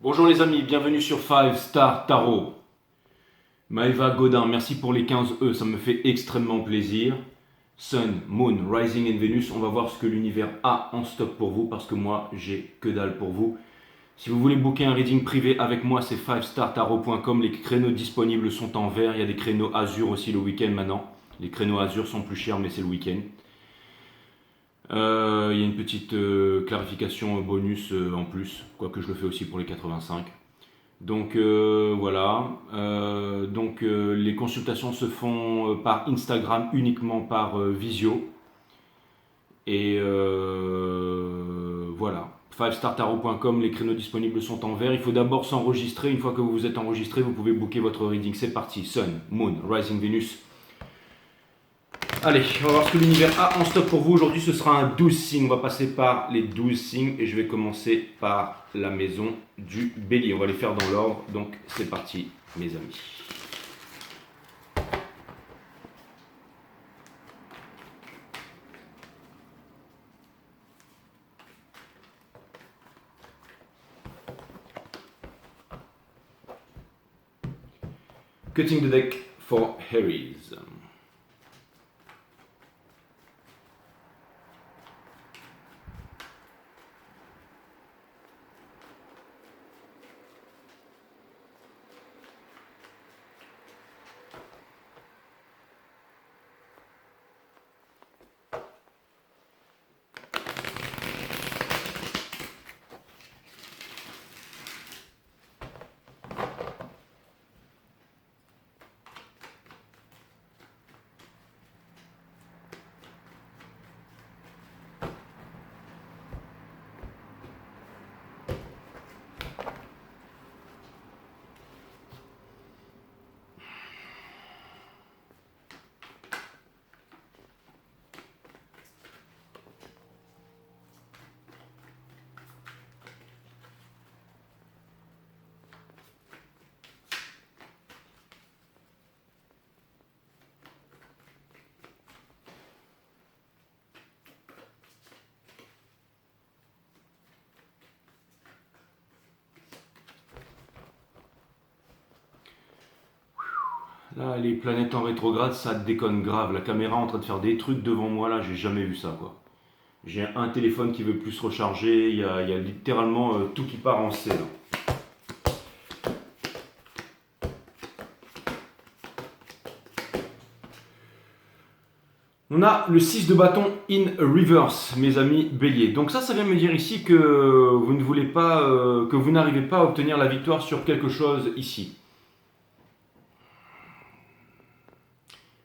Bonjour les amis, bienvenue sur 5 Star Tarot. Maëva Godin, merci pour les 15 E, ça me fait extrêmement plaisir. Sun, Moon, Rising et Venus, on va voir ce que l'univers a en stock pour vous parce que moi j'ai que dalle pour vous. Si vous voulez booker un reading privé avec moi, c'est 5startarot.com. Les créneaux disponibles sont en vert, il y a des créneaux Azur aussi le week-end maintenant. Les créneaux Azur sont plus chers mais c'est le week-end. Il y a une petite clarification bonus en plus, quoique je le fais aussi pour les 85. Donc voilà. Les consultations se font par Instagram uniquement par visio. Et voilà. 5startarot.com, les créneaux disponibles sont en vert. Il faut d'abord s'enregistrer. Une fois que vous vous êtes enregistré, vous pouvez booker votre reading. C'est parti. Sun, Moon, Rising Venus. Allez, on va voir ce que l'univers a en stock pour vous. Aujourd'hui, ce sera un 12 signes. On va passer par les 12 signes et je vais commencer par la maison du bélier. On va les faire dans l'ordre. Donc, c'est parti, mes amis. Cutting the deck for Aries. Là, les planètes en rétrograde, ça déconne grave. La caméra est en train de faire des trucs devant moi, là, j'ai jamais vu ça, quoi. J'ai un téléphone qui veut plus se recharger, il y a littéralement tout qui part en C, là. On a le 6 de bâton in reverse, mes amis béliers. Donc ça vient me dire ici que vous ne voulez pas, que vous n'arrivez pas à obtenir la victoire sur quelque chose ici.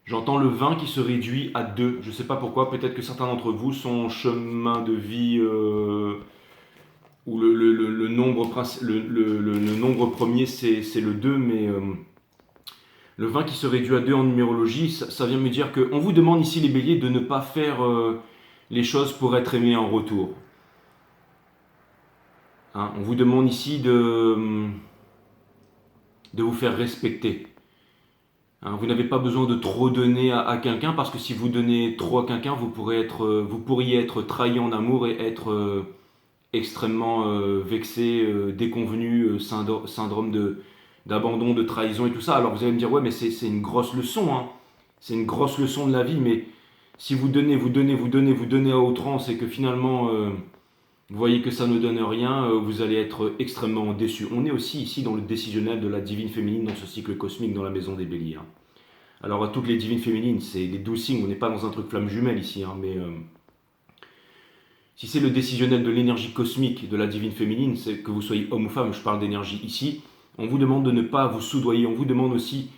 J'entends le 20 qui se réduit à 2. Je ne sais pas pourquoi. Peut-être que certains d'entre vous, son chemin de vie où le nombre, le nombre premier c'est le 2, mais le 20 qui se réduit à 2 en numérologie, ça vient me dire qu'on vous demande ici les béliers de ne pas faire les choses pour être aimé en retour. Hein, on vous demande ici de vous faire respecter. Hein, vous n'avez pas besoin de trop donner à quelqu'un parce que si vous donnez trop à quelqu'un, vous pourriez être trahi en amour et être extrêmement vexé, déconvenu, syndrome d'abandon, de trahison et tout ça. Alors vous allez me dire, ouais, mais c'est une grosse leçon, hein. C'est une grosse leçon de la vie, mais si vous donnez à outrance et que finalement vous voyez que ça ne donne rien, vous allez être extrêmement déçu. On est aussi ici dans le décisionnel de la divine féminine dans ce cycle cosmique dans la maison des béliers. Hein. Alors à toutes les divines féminines, c'est les 12 signes, on n'est pas dans un truc flamme jumelle ici, hein, mais si c'est le décisionnel de l'énergie cosmique de la divine féminine, c'est que vous soyez homme ou femme, je parle d'énergie ici, on vous demande de ne pas vous soudoyer, on vous demande aussi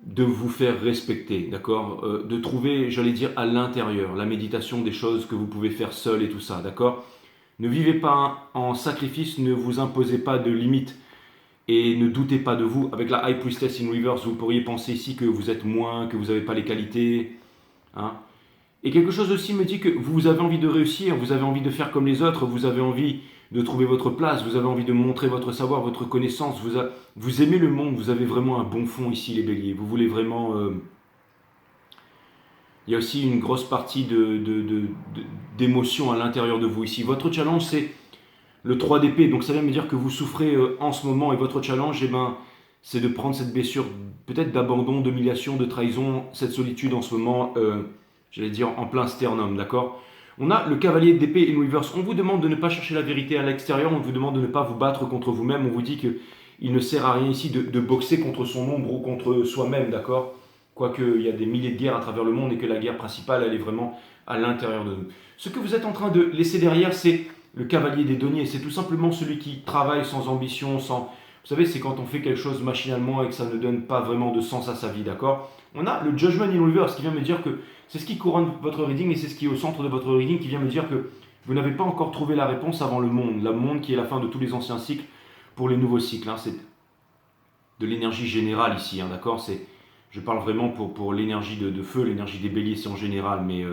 de vous faire respecter, d'accord, de trouver, j'allais dire, à l'intérieur, la méditation des choses que vous pouvez faire seul et tout ça, d'accord. Ne vivez pas en sacrifice, ne vous imposez pas de limites et ne doutez pas de vous. Avec la High Priestess in Reverse, vous pourriez penser ici que vous êtes moins, que vous n'avez pas les qualités. Hein. Et quelque chose aussi me dit que vous avez envie de réussir, vous avez envie de faire comme les autres, vous avez envie de trouver votre place, vous avez envie de montrer votre savoir, votre connaissance, vous aimez le monde, vous avez vraiment un bon fond ici les béliers, vous voulez vraiment... Il y a aussi une grosse partie d'émotion à l'intérieur de vous ici. Votre challenge c'est le 3 d'épée. Donc ça vient me dire que vous souffrez en ce moment et votre challenge, eh ben, c'est de prendre cette blessure peut-être d'abandon, d'humiliation, de trahison, cette solitude en ce moment, j'allais dire en plein sternum, d'accord? On a le cavalier d'épée in reverse. On vous demande de ne pas chercher la vérité à l'extérieur, on vous demande de ne pas vous battre contre vous-même, on vous dit qu'il ne sert à rien ici de boxer contre son ombre ou contre soi-même, d'accord? Quoique il y a des milliers de guerres à travers le monde et que la guerre principale, elle est vraiment à l'intérieur de nous. Ce que vous êtes en train de laisser derrière, c'est le cavalier des deniers. C'est tout simplement celui qui travaille sans ambition, sans... Vous savez, c'est quand on fait quelque chose machinalement et que ça ne donne pas vraiment de sens à sa vie, d'accord? On a le Judgment in Reverse qui vient me dire que c'est ce qui couronne votre reading et c'est ce qui est au centre de votre reading qui vient me dire que vous n'avez pas encore trouvé la réponse avant le monde qui est la fin de tous les anciens cycles pour les nouveaux cycles. Hein. C'est de l'énergie générale ici, hein, d'accord? Je parle vraiment pour l'énergie de feu, l'énergie des béliers, c'est en général, mais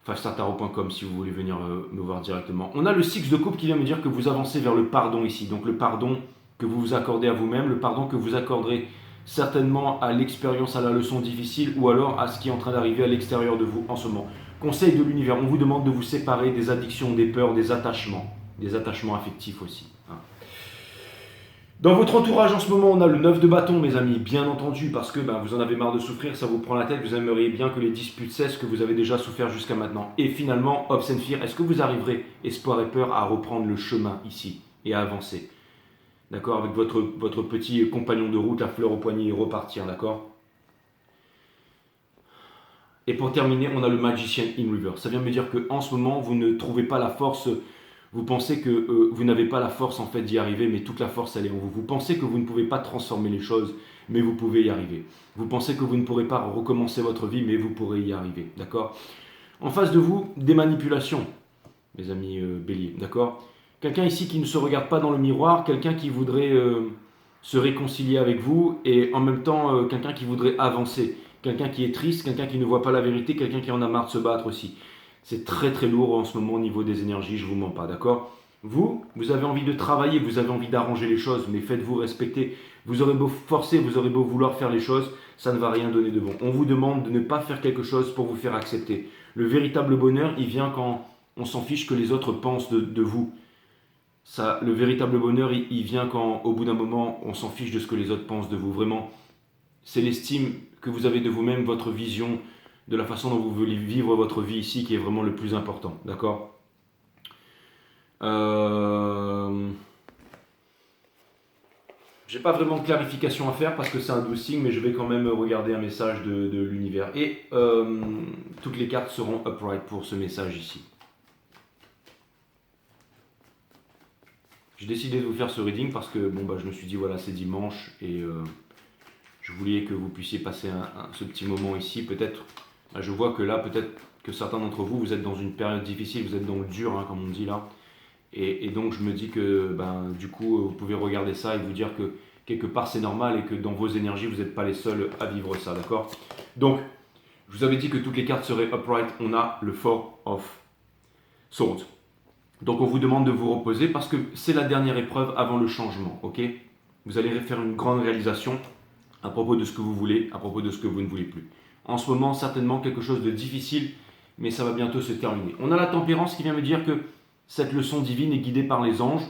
fivestartarot.com si vous voulez venir me voir directement. On a le Six de coupe qui vient me dire que vous avancez vers le pardon ici. Donc le pardon que vous vous accordez à vous-même, le pardon que vous accorderez certainement à l'expérience, à la leçon difficile ou alors à ce qui est en train d'arriver à l'extérieur de vous en ce moment. Conseil de l'univers, on vous demande de vous séparer des addictions, des peurs, des attachements affectifs aussi. Hein. Dans votre entourage en ce moment, on a le 9 de bâton, mes amis, bien entendu, parce que vous en avez marre de souffrir, ça vous prend la tête, vous aimeriez bien que les disputes cessent, que vous avez déjà souffert jusqu'à maintenant. Et finalement, Hopes and Fear, est-ce que vous arriverez, espoir et peur, à reprendre le chemin ici et à avancer? D'accord? Avec votre petit compagnon de route, la fleur au poignet, et repartir, d'accord? Et pour terminer, on a le Magician in Reverse. Ça vient me dire qu'en ce moment, vous ne trouvez pas la force. Vous pensez que vous n'avez pas la force en fait d'y arriver, mais toute la force elle est en vous. Vous pensez que vous ne pouvez pas transformer les choses, mais vous pouvez y arriver. Vous pensez que vous ne pourrez pas recommencer votre vie, mais vous pourrez y arriver, d'accord? En face de vous, des manipulations, mes amis béliers, d'accord? Quelqu'un ici qui ne se regarde pas dans le miroir, quelqu'un qui voudrait se réconcilier avec vous, et en même temps quelqu'un qui voudrait avancer. Quelqu'un qui est triste, quelqu'un qui ne voit pas la vérité, quelqu'un qui en a marre de se battre aussi. C'est très très lourd en ce moment au niveau des énergies, je ne vous mens pas, d'accord? Vous avez envie de travailler, vous avez envie d'arranger les choses, mais faites-vous respecter. Vous aurez beau forcer, vous aurez beau vouloir faire les choses, ça ne va rien donner de bon. On vous demande de ne pas faire quelque chose pour vous faire accepter. Le véritable bonheur, il vient quand on s'en fiche que les autres pensent de vous. Ça, le véritable bonheur, il vient quand, au bout d'un moment, on s'en fiche de ce que les autres pensent de vous. Vraiment, c'est l'estime que vous avez de vous-même, votre vision, de la façon dont vous voulez vivre votre vie ici qui est vraiment le plus important, d'accord? J'ai pas vraiment de clarification à faire parce que c'est un 12 signe, mais je vais quand même regarder un message de l'univers. Et toutes les cartes seront upright pour ce message ici. J'ai décidé de vous faire ce reading parce que je me suis dit voilà, c'est dimanche et je voulais que vous puissiez passer ce petit moment ici. Peut-être, je vois que là, peut-être que certains d'entre vous, vous êtes dans une période difficile, vous êtes dans le dur, hein, comme on dit là. Et donc je me dis que du coup, vous pouvez regarder ça et vous dire que quelque part c'est normal et que dans vos énergies, vous n'êtes pas les seuls à vivre ça, d'accord? Donc, je vous avais dit que toutes les cartes seraient upright. On a le Four of Swords. Donc on vous demande de vous reposer parce que c'est la dernière épreuve avant le changement, ok? Vous allez faire une grande réalisation à propos de ce que vous voulez, à propos de ce que vous ne voulez plus. En ce moment, certainement quelque chose de difficile, mais ça va bientôt se terminer. On a la tempérance qui vient me dire que cette leçon divine est guidée par les anges,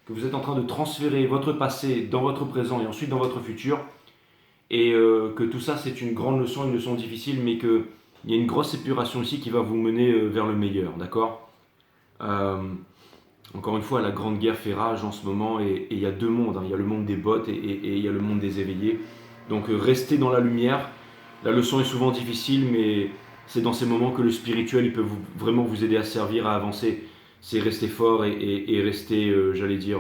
que vous êtes en train de transférer votre passé dans votre présent et ensuite dans votre futur, et que tout ça c'est une grande leçon, une leçon difficile, mais qu'il y a une grosse épuration ici qui va vous mener vers le meilleur, d'accord? Encore une fois, la grande guerre fait rage en ce moment, et il y a deux mondes, hein. Il y a le monde des bots et il y a le monde des éveillés. Donc restez dans la lumière. La leçon est souvent difficile, mais c'est dans ces moments que le spirituel il peut vraiment vous aider à servir, à avancer. C'est rester fort et rester, j'allais dire,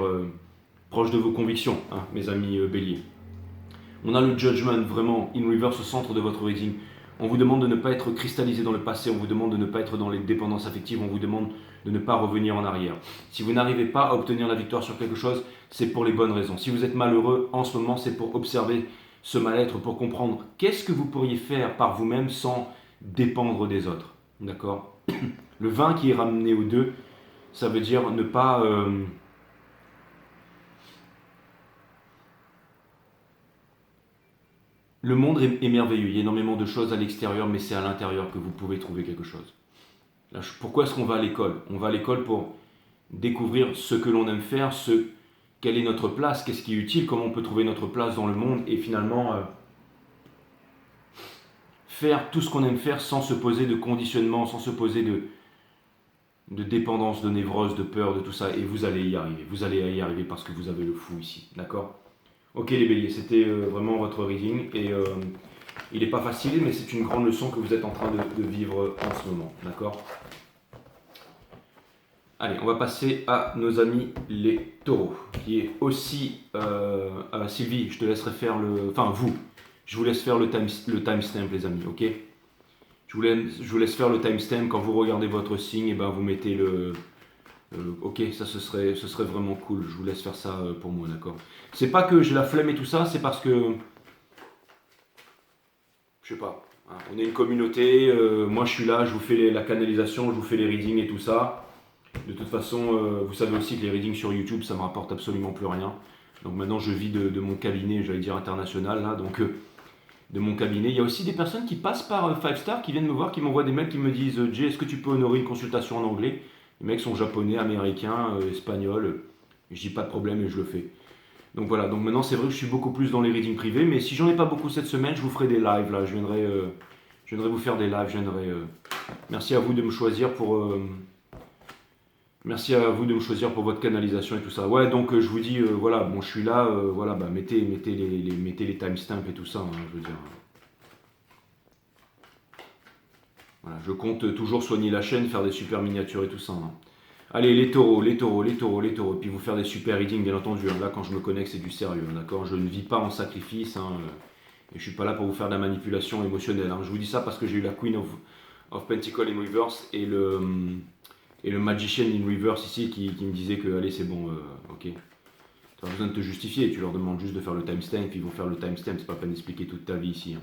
proche de vos convictions, hein, mes amis béliers. On a le judgment vraiment in reverse au centre de votre reading. On vous demande de ne pas être cristallisé dans le passé, on vous demande de ne pas être dans les dépendances affectives, on vous demande de ne pas revenir en arrière. Si vous n'arrivez pas à obtenir la victoire sur quelque chose, c'est pour les bonnes raisons. Si vous êtes malheureux en ce moment, c'est pour observer ce mal-être, pour comprendre qu'est-ce que vous pourriez faire par vous-même sans dépendre des autres. D'accord? Le 20 qui est ramené au 2, ça veut dire ne pas... Le monde est merveilleux, il y a énormément de choses à l'extérieur, mais c'est à l'intérieur que vous pouvez trouver quelque chose. Là, pourquoi est-ce qu'on va à l'école? On va à l'école pour découvrir ce que l'on aime faire, quelle est notre place, qu'est-ce qui est utile, comment on peut trouver notre place dans le monde et finalement faire tout ce qu'on aime faire sans se poser de conditionnement, sans se poser de dépendance, de névrose, de peur, de tout ça. Et vous allez y arriver. Vous allez y arriver parce que vous avez le fou ici. D'accord? Ok les béliers, c'était vraiment votre reading. Et il n'est pas facile, mais c'est une grande leçon que vous êtes en train de vivre en ce moment. D'accord? Allez, on va passer à nos amis les taureaux, qui est aussi... Sylvie, je te laisserai faire le... Enfin, je vous laisse faire le timestamp, les amis, ok? Je vous laisse faire le timestamp. Quand vous regardez votre signe, et ben vous mettez le... ok, ça ce serait vraiment cool. Je vous laisse faire ça pour moi, d'accord? C'est pas que j'ai la flemme et tout ça, c'est parce que... Je sais pas. Hein, on est une communauté, moi je suis là, je vous fais la canalisation, je vous fais les readings et tout ça. De toute façon, vous savez aussi que les readings sur YouTube, ça me rapporte absolument plus rien. Donc maintenant, je vis de mon cabinet, j'allais dire international, là, donc de mon cabinet. Il y a aussi des personnes qui passent par 5 Star, qui viennent me voir, qui m'envoient des mails, qui me disent Jay, est-ce que tu peux honorer une consultation en anglais? Les mecs sont japonais, américains, espagnols. Je dis pas de problème et je le fais. Donc voilà, donc maintenant c'est vrai que je suis beaucoup plus dans les readings privés, mais si j'en ai pas beaucoup cette semaine, je vous ferai des lives là. Je viendrai vous faire des lives. Merci à vous de me choisir pour. Merci à vous de me choisir pour votre canalisation et tout ça. Ouais, donc je vous dis, voilà, bon, je suis là, voilà, bah, mettez les timestamps et tout ça, hein, je veux dire. Voilà, je compte toujours soigner la chaîne, faire des super miniatures et tout ça. Hein. Allez, les taureaux, les taureaux, les taureaux, les taureaux. Puis vous faire des super readings, bien entendu. Hein. Là, quand je me connecte, c'est du sérieux, hein, d'accord? Je ne vis pas en sacrifice, hein, et je suis pas là pour vous faire de la manipulation émotionnelle. Hein. Je vous dis ça parce que j'ai eu la Queen of Pentacles in Reverse et le Magician in Reverse ici qui me disait que allez c'est bon, ok. Tu n'as pas besoin de te justifier, tu leur demandes juste de faire le timestamp, puis ils vont faire le timestamp, c'est pas la peine d'expliquer toute ta vie ici. Hein.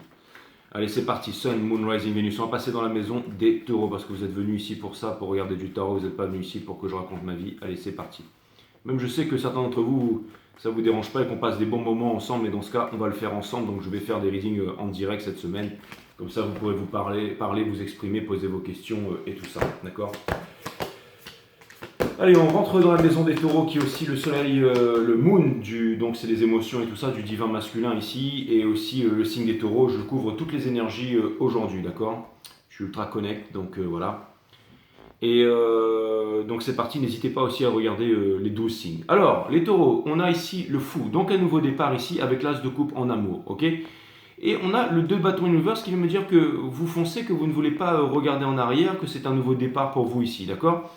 Allez c'est parti, Sun, Moon, Rising, Venus, on va passer dans la maison des taureaux parce que vous êtes venus ici pour ça, pour regarder du tarot, vous n'êtes pas venus ici pour que je raconte ma vie. Allez c'est parti. Même je sais que certains d'entre vous, ça vous dérange pas et qu'on passe des bons moments ensemble, mais dans ce cas on va le faire ensemble, donc je vais faire des readings en direct cette semaine. Comme ça vous pourrez vous parler, vous exprimer, poser vos questions et tout ça, d'accord? Allez, on rentre dans la maison des taureaux qui est aussi le soleil, le moon, donc c'est les émotions et tout ça, du divin masculin ici, et aussi le signe des taureaux. Je couvre toutes les énergies aujourd'hui, d'accord? Je suis ultra connect, donc voilà. Et donc c'est parti, n'hésitez pas aussi à regarder les 12 signes. Alors, les taureaux, on a ici le fou, donc un nouveau départ ici avec l'as de coupe en amour, ok? Et on a le 2 bâtons universe qui vient me dire que vous foncez, que vous ne voulez pas regarder en arrière, que c'est un nouveau départ pour vous ici, d'accord?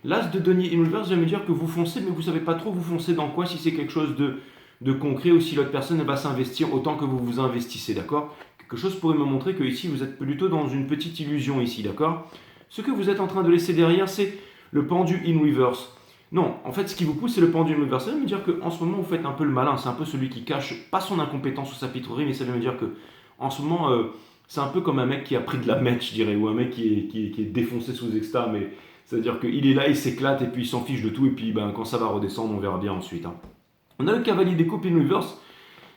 L'as de denier in reverse vient me dire que vous foncez, mais vous ne savez pas trop vous foncez dans quoi, si c'est quelque chose de concret ou si l'autre personne va s'investir autant que vous vous investissez, d'accord? Quelque chose pourrait me montrer que ici vous êtes plutôt dans une petite illusion ici, d'accord? Ce que vous êtes en train de laisser derrière, c'est le pendu in reverse. Non, en fait, ce qui vous pousse, c'est le pendu in reverse. Ça veut me dire qu'en ce moment, vous faites un peu le malin. C'est un peu celui qui cache, pas son incompétence ou sa pitrerie, mais ça veut me dire que en ce moment, c'est un peu comme un mec qui a pris de la mèche, je dirais, ou un mec qui est défoncé sous extra, mais c'est-à-dire qu'il est là, il s'éclate et puis il s'en fiche de tout. Et puis ben, quand ça va redescendre, on verra bien ensuite. Hein. On a le cavalier des coupes in reverse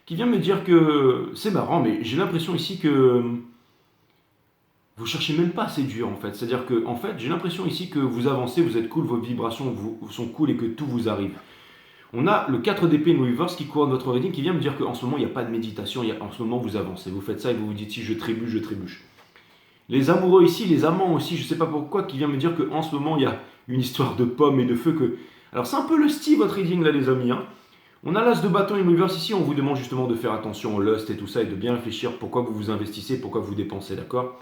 qui vient me dire que c'est marrant, mais j'ai l'impression ici que vous cherchez même pas à séduire en fait. C'est-à-dire que en fait, j'ai l'impression ici que vous avancez, vous êtes cool, vos vibrations sont cool et que tout vous arrive. On a le 4 d'épée in reverse qui couronne votre reading qui vient me dire qu'en ce moment, il n'y a pas de méditation, en ce moment, vous avancez. Vous faites ça et vous vous dites si je trébuche, je trébuche. Les amoureux ici, les amants aussi, je ne sais pas pourquoi, qui vient me dire qu'en ce moment, il y a une histoire de pommes et de feu que... Alors c'est un peu le style votre reading là les amis. Hein. On a l'as de bâton in reverse ici, on vous demande justement de faire attention au lust et tout ça et de bien réfléchir pourquoi vous vous investissez, pourquoi vous dépensez, d'accord?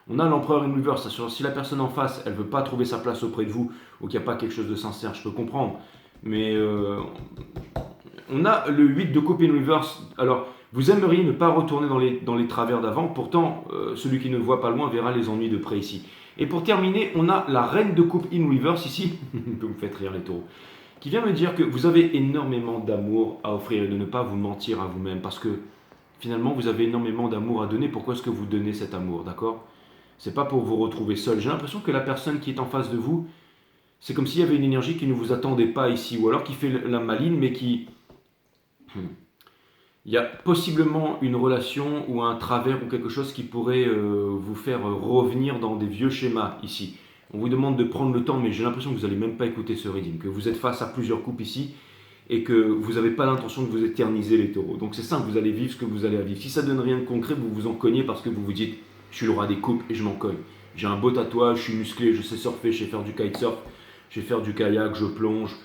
On a l'empereur in reverse, si la personne en face, elle ne veut pas trouver sa place auprès de vous ou qu'il n'y a pas quelque chose de sincère, je peux comprendre. Mais on a le 8 de coupe in reverse. Alors, vous aimeriez ne pas retourner dans les travers d'avant, pourtant, celui qui ne voit pas loin verra les ennuis de près ici. Et pour terminer, on a la reine de coupe in reverse ici, vous me faites rire les taureaux, qui vient me dire que vous avez énormément d'amour à offrir et de ne pas vous mentir à vous-même, parce que finalement, vous avez énormément d'amour à donner. Pourquoi est-ce que vous donnez cet amour, d'accord? C'est pas pour vous retrouver seul. J'ai l'impression que la personne qui est en face de vous, c'est comme s'il y avait une énergie qui ne vous attendait pas ici, ou alors qui fait la maline, mais qui... Il y a possiblement une relation ou un travers ou quelque chose qui pourrait vous faire revenir dans des vieux schémas ici. On vous demande de prendre le temps, mais j'ai l'impression que vous n'allez même pas écouter ce reading, que vous êtes face à plusieurs coupes ici et que vous n'avez pas l'intention de vous éterniser les taureaux. Donc c'est simple, vous allez vivre ce que vous allez vivre. Si ça ne donne rien de concret, vous vous en cognez parce que vous vous dites « je suis le roi des coupes et je m'en cogne ». J'ai un beau tatouage, je suis musclé, je sais surfer, je sais faire du kitesurf, je sais faire du kayak, je plonge,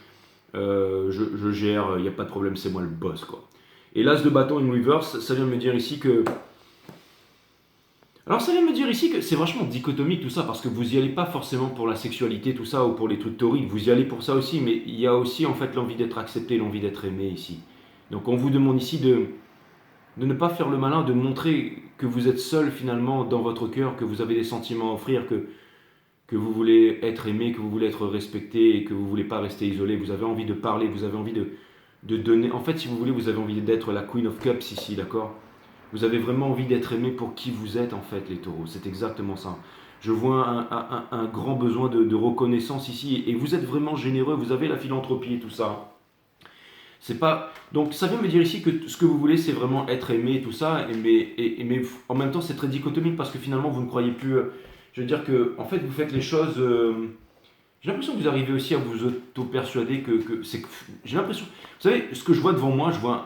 je gère, il n'y a pas de problème, c'est moi le boss, quoi. Et l'as de bâton in reverse, ça vient me dire ici que... Alors ça vient me dire ici que c'est vachement dichotomique tout ça, parce que vous n'y allez pas forcément pour la sexualité, tout ça, ou pour les trucs taurides, vous y allez pour ça aussi, mais il y a aussi en fait l'envie d'être accepté, l'envie d'être aimé ici. Donc on vous demande ici de ne pas faire le malin, de montrer que vous êtes seul finalement dans votre cœur, que vous avez des sentiments à offrir, que vous voulez être aimé, que vous voulez être respecté et que vous ne voulez pas rester isolé. Vous avez envie de parler, vous avez envie de donner. En fait, si vous voulez, vous avez envie d'être la Queen of Cups ici, d'accord? Vous avez vraiment envie d'être aimé pour qui vous êtes en fait, les taureaux. C'est exactement ça. Je vois un grand besoin de reconnaissance ici et vous êtes vraiment généreux, vous avez la philanthropie et tout ça. C'est pas... Donc ça vient me dire ici que ce que vous voulez c'est vraiment être aimé et tout ça, mais en même temps c'est très dichotomique parce que finalement vous ne croyez plus... je veux dire que en fait vous faites les choses... j'ai l'impression que vous arrivez aussi à vous auto-persuader que c'est... J'ai l'impression... Vous savez, ce que je vois devant moi, je vois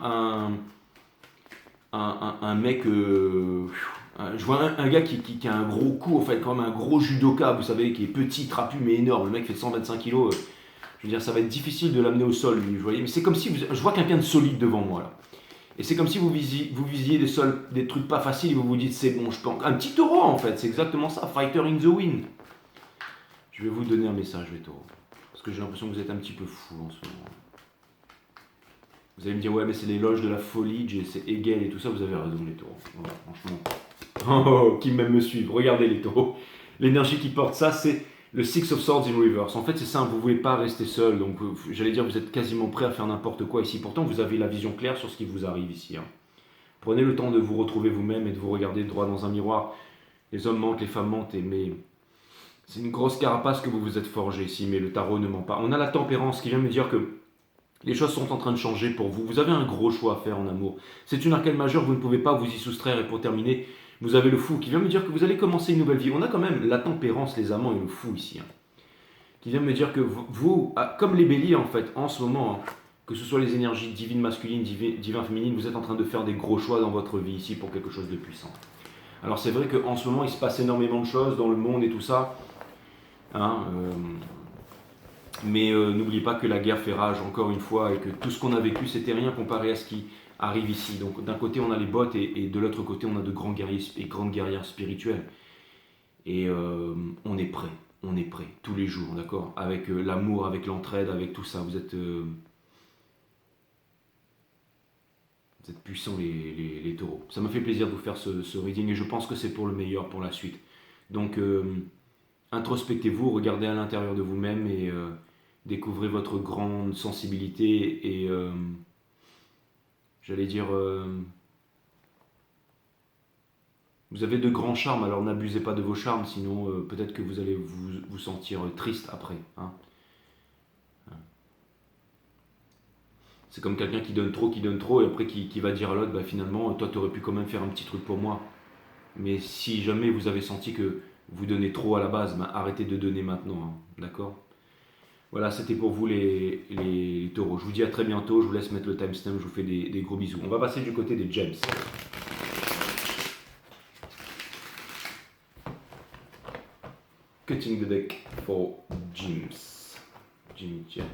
un mec... je vois un gars qui a un gros cou, en fait, comme un gros judoka, vous savez, qui est petit, trapu, mais énorme. Le mec fait 125 kilos. Je veux dire, ça va être difficile de l'amener au sol, lui, vous voyez. Mais c'est comme si... je vois quelqu'un de solide devant moi, là. Et c'est comme si vous visiez des trucs pas faciles et vous vous dites, c'est bon, je peux... Un petit taureau, en fait, c'est exactement ça. Fighter in the wind. Je vais vous donner un message, les taureaux. Parce que j'ai l'impression que vous êtes un petit peu fou en ce moment. Vous allez me dire, ouais, mais c'est l'éloge de la folie, c'est Hegel et tout ça. Vous avez raison, les taureaux. Voilà, franchement. Oh, qui même me suivent. Regardez, les taureaux. L'énergie qui porte ça, c'est le Six of Swords in Reverse. En fait, c'est simple, vous ne voulez pas rester seul. Donc, j'allais dire, vous êtes quasiment prêt à faire n'importe quoi ici. Pourtant, vous avez la vision claire sur ce qui vous arrive ici. Hein. Prenez le temps de vous retrouver vous-même et de vous regarder droit dans un miroir. Les hommes mentent, les femmes mentent, mais c'est une grosse carapace que vous vous êtes forgé ici, mais le tarot ne ment pas. On a la tempérance qui vient me dire que les choses sont en train de changer pour vous. Vous avez un gros choix à faire en amour. C'est une arcane majeure, vous ne pouvez pas vous y soustraire. Et pour terminer, vous avez le fou qui vient me dire que vous allez commencer une nouvelle vie. On a quand même la tempérance, les amants et le fou ici. Hein, qui vient me dire que vous, comme les béliers en fait, en ce moment, hein, que ce soit les énergies divines masculines, divines féminines, vous êtes en train de faire des gros choix dans votre vie ici pour quelque chose de puissant. Alors c'est vrai qu'en ce moment, il se passe énormément de choses dans le monde et tout ça. Hein, mais n'oubliez pas que la guerre fait rage, encore une fois, et que tout ce qu'on a vécu, c'était rien comparé à ce qui arrive ici. Donc d'un côté, on a les bottes, et de l'autre côté, on a de grands guerriers et grandes guerrières spirituelles. Et on est prêt, tous les jours, d'accord? Avec l'amour, avec l'entraide, avec tout ça. Vous êtes puissants, les taureaux. Ça m'a fait plaisir de vous faire ce reading, et je pense que c'est pour le meilleur pour la suite. Donc, introspectez-vous, regardez à l'intérieur de vous-même, et découvrez votre grande sensibilité et j'allais dire vous avez de grands charmes, alors n'abusez pas de vos charmes, sinon peut-être que vous allez vous sentir triste après. Hein. C'est comme quelqu'un qui donne trop, et après qui va dire à l'autre, bah, finalement, toi tu aurais pu quand même faire un petit truc pour moi. Mais si jamais vous avez senti que vous donnez trop à la base, bah, arrêtez de donner maintenant, hein, d'accord? Voilà, c'était pour vous les taureaux. Je vous dis à très bientôt, je vous laisse mettre le timestamp, je vous fais des gros bisous. On va passer du côté des gems. Cutting the deck for gems. Jimmy Gems.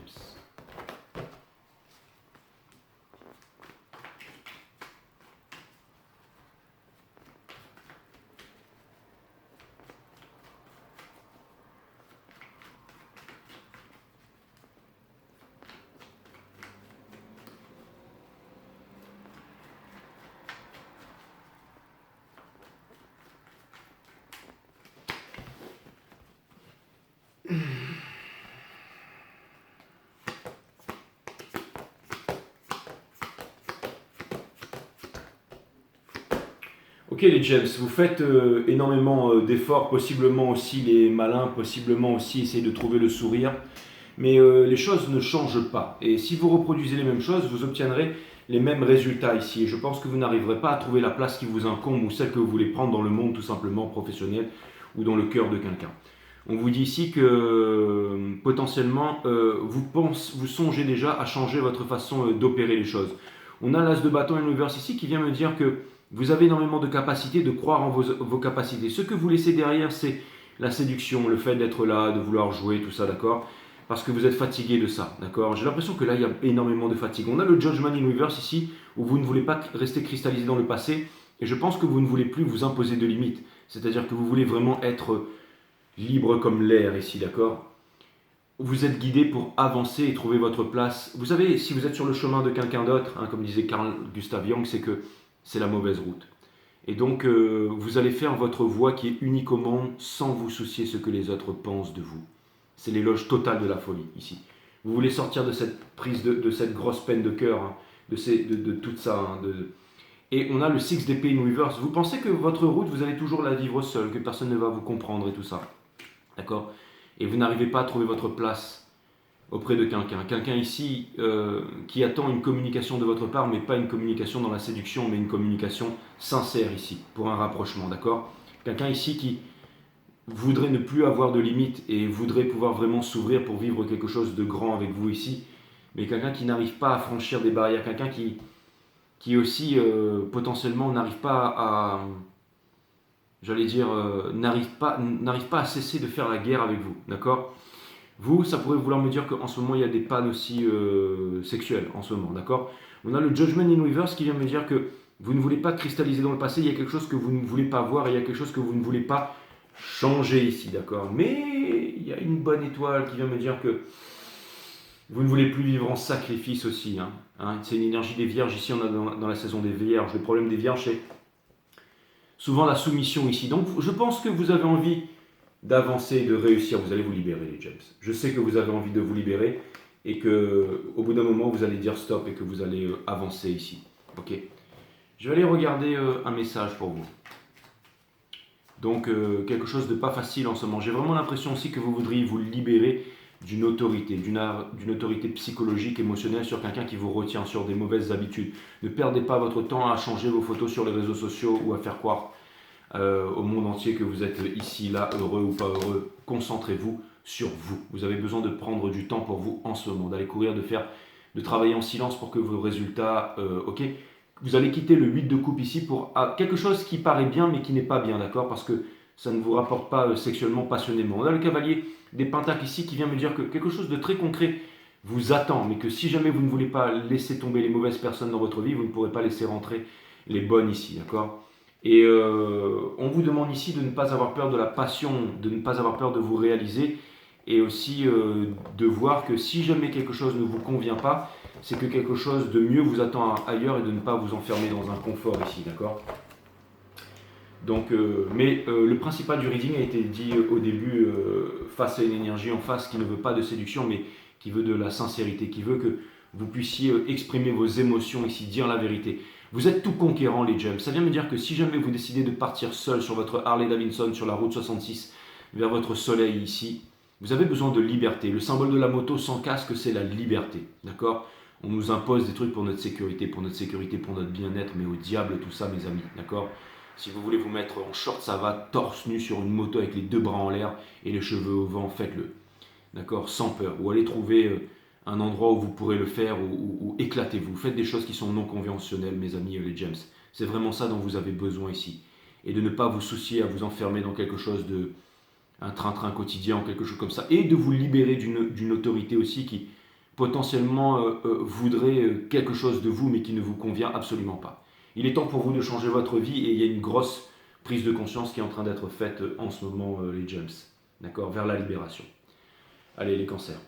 Ok les James, vous faites énormément d'efforts, possiblement aussi les malins, possiblement aussi essayer de trouver le sourire, mais les choses ne changent pas. Et si vous reproduisez les mêmes choses, vous obtiendrez les mêmes résultats ici. Et je pense que vous n'arriverez pas à trouver la place qui vous incombe ou celle que vous voulez prendre dans le monde tout simplement professionnel ou dans le cœur de quelqu'un. On vous dit ici que potentiellement vous songez déjà à changer votre façon d'opérer les choses. On a l'as de bâton et le reverse ici qui vient me dire que vous avez énormément de capacités, de croire en vos capacités. Ce que vous laissez derrière, c'est la séduction, le fait d'être là, de vouloir jouer, tout ça, d'accord? Parce que vous êtes fatigué de ça, d'accord? J'ai l'impression que là, il y a énormément de fatigue. On a le Judgment in Reverse ici, où vous ne voulez pas rester cristallisé dans le passé, et je pense que vous ne voulez plus vous imposer de limites. C'est-à-dire que vous voulez vraiment être libre comme l'air ici, d'accord? Vous êtes guidé pour avancer et trouver votre place. Vous savez, si vous êtes sur le chemin de quelqu'un d'autre, hein, comme disait Carl Gustav Jung, c'est que c'est la mauvaise route. Et donc, vous allez faire votre voie qui est unique au monde sans vous soucier ce que les autres pensent de vous. C'est l'éloge total de la folie ici. Vous voulez sortir de cette prise, de cette grosse peine de cœur, hein, de tout ça. Hein, Et on a le Six d'épée in reverse. Vous pensez que votre route, vous allez toujours la vivre seul, que personne ne va vous comprendre et tout ça. D'accord? Et vous n'arrivez pas à trouver votre place auprès de quelqu'un. Quelqu'un ici qui attend une communication de votre part, mais pas une communication dans la séduction, mais une communication sincère ici, pour un rapprochement, d'accord? Quelqu'un ici qui voudrait ne plus avoir de limites et voudrait pouvoir vraiment s'ouvrir pour vivre quelque chose de grand avec vous ici, mais quelqu'un qui n'arrive pas à franchir des barrières, quelqu'un qui aussi potentiellement n'arrive pas à, j'allais dire, n'arrive pas à cesser de faire la guerre avec vous, d'accord? Vous, ça pourrait vouloir me dire qu'en ce moment, il y a des pannes aussi sexuelles, en ce moment, d'accord? On a le Judgment in Reverse qui vient me dire que vous ne voulez pas cristalliser dans le passé, il y a quelque chose que vous ne voulez pas voir, et il y a quelque chose que vous ne voulez pas changer ici, d'accord? Mais il y a une bonne étoile qui vient me dire que vous ne voulez plus vivre en sacrifice aussi, hein. C'est une énergie des vierges, ici on a dans la saison des vierges. Le problème des vierges, c'est souvent la soumission ici. Donc je pense que vous avez envie d'avancer, de réussir, vous allez vous libérer les James. Je sais que vous avez envie de vous libérer et que au bout d'un moment vous allez dire stop et que vous allez avancer ici. Ok. Je vais aller regarder un message pour vous. Donc quelque chose de pas facile en ce moment. J'ai vraiment l'impression aussi que vous voudriez vous libérer d'une autorité, d'une autorité psychologique, émotionnelle sur quelqu'un qui vous retient, sur des mauvaises habitudes. Ne perdez pas votre temps à changer vos photos sur les réseaux sociaux ou à faire croire au monde entier que vous êtes ici, là, heureux ou pas heureux. Concentrez-vous sur vous. Vous avez besoin de prendre du temps pour vous en ce moment, d'aller courir, de travailler en silence pour que vos résultats, ok. Vous allez quitter le 8 de coupe ici pour quelque chose qui paraît bien mais qui n'est pas bien, d'accord? Parce que ça ne vous rapporte pas sexuellement, passionnément. On a le cavalier des pentacles ici qui vient me dire que quelque chose de très concret vous attend, mais que si jamais vous ne voulez pas laisser tomber les mauvaises personnes dans votre vie, vous ne pourrez pas laisser rentrer les bonnes ici, d'accord? Et on vous demande ici de ne pas avoir peur de la passion, de ne pas avoir peur de vous réaliser, et aussi de voir que si jamais quelque chose ne vous convient pas, c'est que quelque chose de mieux vous attend ailleurs et de ne pas vous enfermer dans un confort ici, d'accord? Donc, le principal du reading a été dit au début face à une énergie en face qui ne veut pas de séduction, mais qui veut de la sincérité, qui veut que vous puissiez exprimer vos émotions ici, dire la vérité. Vous êtes tout conquérant, les gems. Ça vient me dire que si jamais vous décidez de partir seul sur votre Harley Davidson sur la route 66 vers votre soleil ici, vous avez besoin de liberté. Le symbole de la moto sans casque, c'est la liberté, d'accord? On nous impose des trucs pour notre sécurité, pour notre bien-être, mais au diable tout ça, mes amis, d'accord? Si vous voulez vous mettre en short, ça va, torse nu sur une moto avec les deux bras en l'air et les cheveux au vent, faites-le. D'accord? Sans peur. Ou allez trouver un endroit où vous pourrez le faire, ou éclatez-vous. Faites des choses qui sont non conventionnelles, mes amis, les gems. C'est vraiment ça dont vous avez besoin ici. Et de ne pas vous soucier à vous enfermer dans quelque chose de... un train-train quotidien, quelque chose comme ça. Et de vous libérer d'une autorité aussi qui potentiellement voudrait quelque chose de vous, mais qui ne vous convient absolument pas. Il est temps pour vous de changer votre vie et il y a une grosse prise de conscience qui est en train d'être faite en ce moment, les gems. D'accord? Vers la libération. Allez, les cancers.